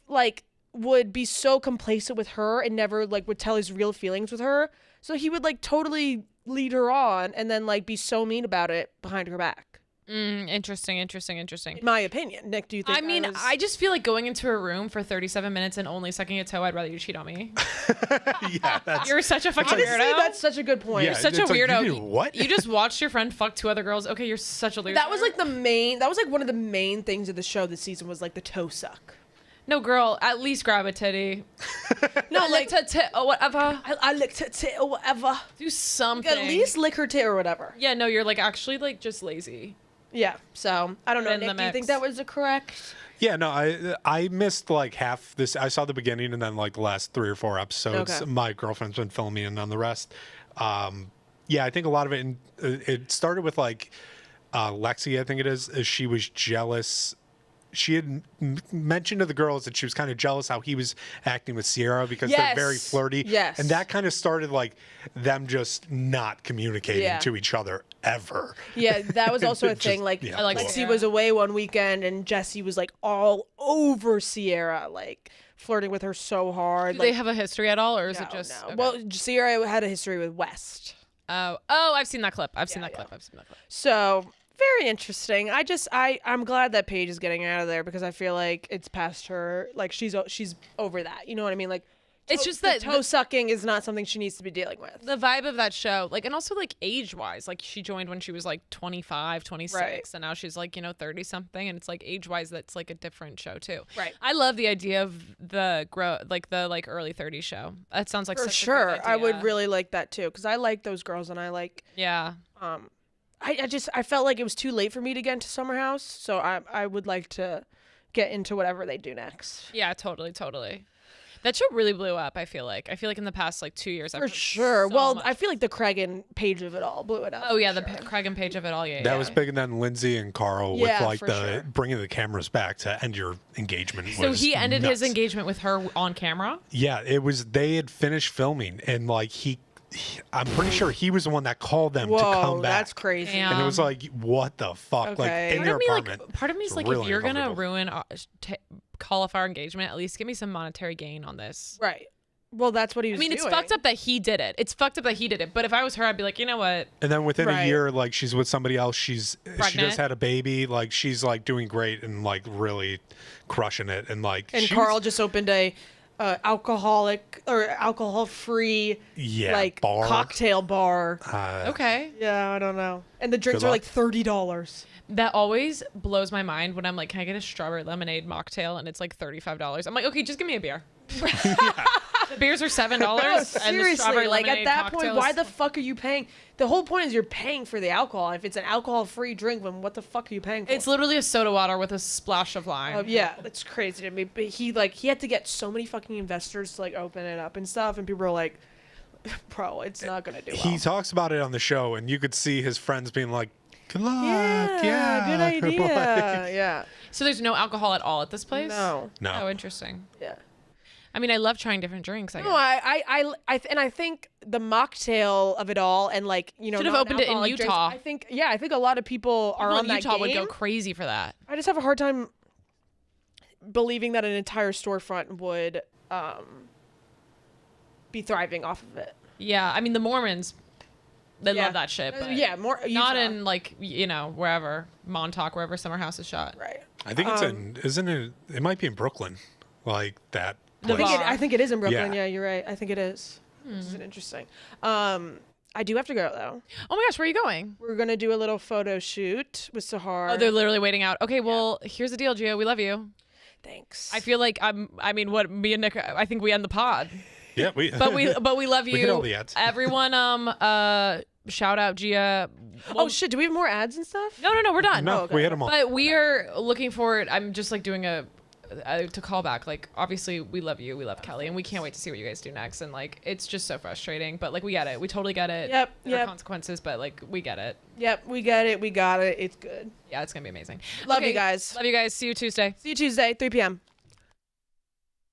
like would be so complacent with her and never like would tell his real feelings with her. So he would like totally lead her on and then like be so mean about it behind her back. Interesting. In my opinion. Nick, do you think? I mean, I just feel like going into a room for 37 minutes and only sucking a toe, I'd rather you cheat on me. Yeah, you're such a fucking weirdo. That's such a good point. Yeah, you're such a weirdo. Like, what? You just watched your friend fuck two other girls. Okay, you're such a loser. That was like one of the main things of the show this season was like the toe suck. No, girl, at least grab a titty. No, like to tit or whatever. I licked her tit or whatever. Do something. At least lick her tit or whatever. Yeah, no, you're like actually like just lazy. Yeah. So I don't know. In the Nick, do you mix. think that was a correct? Yeah, no, I missed like half this. I saw the beginning and then like the last 3 or 4 episodes. Okay. My girlfriend's been filming in on the rest. Yeah, I think a lot of it. It started with like Lexi, I think it is. She was jealous. She had mentioned to the girls that she was kind of jealous how he was acting with Sierra because they're very flirty. Yes. And that kind of started like them just not communicating Yeah. to each other ever. Yeah, that was also a thing. Like, yeah, I like Lexi Sierra. was away one weekend, and Jesse was like all over Sierra, like flirting with her so hard. Do like, they have a history at all, or is no, it just? no. Okay. Well, Sierra had a history with West, oh, I've seen that clip. I've seen that yeah. clip. I've seen that clip. so very interesting. I'm glad that Paige is getting out of there because I feel like it's past her. Like she's over that. You know what I mean? Like. It's just that toe sucking is not something she needs to be dealing with. the vibe of that show, like, and also like age wise, like she joined when she was like 25, 26, Right. and now she's like, 30 something, and it's like age wise, that's like a different show too. Right. I love the idea of the early 30s show. That sounds like For such sure, a good I would idea. really like that too because I like those girls and I like. Yeah. I felt like it was too late for me to get into Summer House, so I would like to get into whatever they do next. Yeah, totally. That show really blew up, I feel like. In the past, like, 2 years. I've For heard sure. so well, much. I feel like the Craig and Page of it all blew it up. Oh, yeah, for the sure. Craig and Page of it all, yeah. That yeah. was bigger than Lindsay and Carl Yeah, with like for the sure. bringing the cameras back to end your engagement. So was he ended his nuts. engagement with her on camera? Yeah, it was. They had finished filming, and like I'm pretty sure he was the one that called them Whoa, to come back. that's crazy. Damn. And it was like, what the fuck? Okay. Like in their apartment. Part of me is It's like, really if you're gonna uncomfortable. ruin, call off our engagement, at least give me some monetary gain on this. Right. Well, that's what he was I mean, doing. it's fucked up that he did it. But if I was her, I'd be like, you know what? And then within Right. a year, like she's with somebody else. She Pregnant. just had a baby. Like she's like doing great and like really crushing it. And like And she Carl was- just opened a alcoholic or alcohol-free like bar. cocktail bar. Okay. Yeah, I don't know. And the drinks Good are luck. like $30. That always blows my mind when I'm like, can I get a strawberry lemonade mocktail? And it's like $35. I'm like, okay, just give me a beer. The beers are $7. No, and the seriously, strawberry like at lemonade that point, cocktail why is- the fuck are you paying? The whole point is you're paying for the alcohol. If it's an alcohol-free drink, then what the fuck are you paying for? It's literally a soda water with a splash of lime. yeah, that's crazy to me. But he had to get so many fucking investors to like open it up and stuff, and people are like, "Bro, it's not gonna do well." He talks about it on the show, and you could see his friends being like, "Good luck, yeah, good idea. Yeah, So there's no alcohol at all at this place? no, Oh, No, interesting. yeah. I mean, I love trying different drinks. I guess. No, I think the mocktail of it all, and like Should have opened it in non-alcoholic drinks, Utah. I think a lot of people are People on in that Utah game. would go crazy for that. I just have a hard time believing that an entire storefront would be thriving off of it. Yeah, I mean the Mormons, they Yeah. love that shit. But Yeah, more not Utah. in like wherever Montauk, wherever Summer House is shot. right. I think it's in. Isn't it? It might be in Brooklyn, like that. The place. bar. I think it is in Brooklyn. Yeah. Yeah, you're right. I think it is. This is interesting. I do have to go though. Oh my gosh, where are you going? We're gonna do a little photo shoot with Sahar. Oh, they're literally waiting out. Okay, well, here's the deal, Gio. We love you. Thanks. I feel like what me and Nick, I think we end the pod. Yeah, we. But we love you. We hit all the ads. Everyone, shout out Gia. oh shit! Do we have more ads and stuff? No, we're done. No, okay. we hit them all. But we are looking forward. I'm just like doing to call back. Like, obviously, we love you. We love Kelly. And we can't wait to see what you guys do next. And like, it's just so frustrating. But like, we get it. We totally get it. Yep, There are yep. consequences, but like, we get it. Yep, we get it. We got it. It's good. Yeah, it's going to be amazing. Love Okay, you guys. Love you guys. See you Tuesday. See you Tuesday, 3 p.m.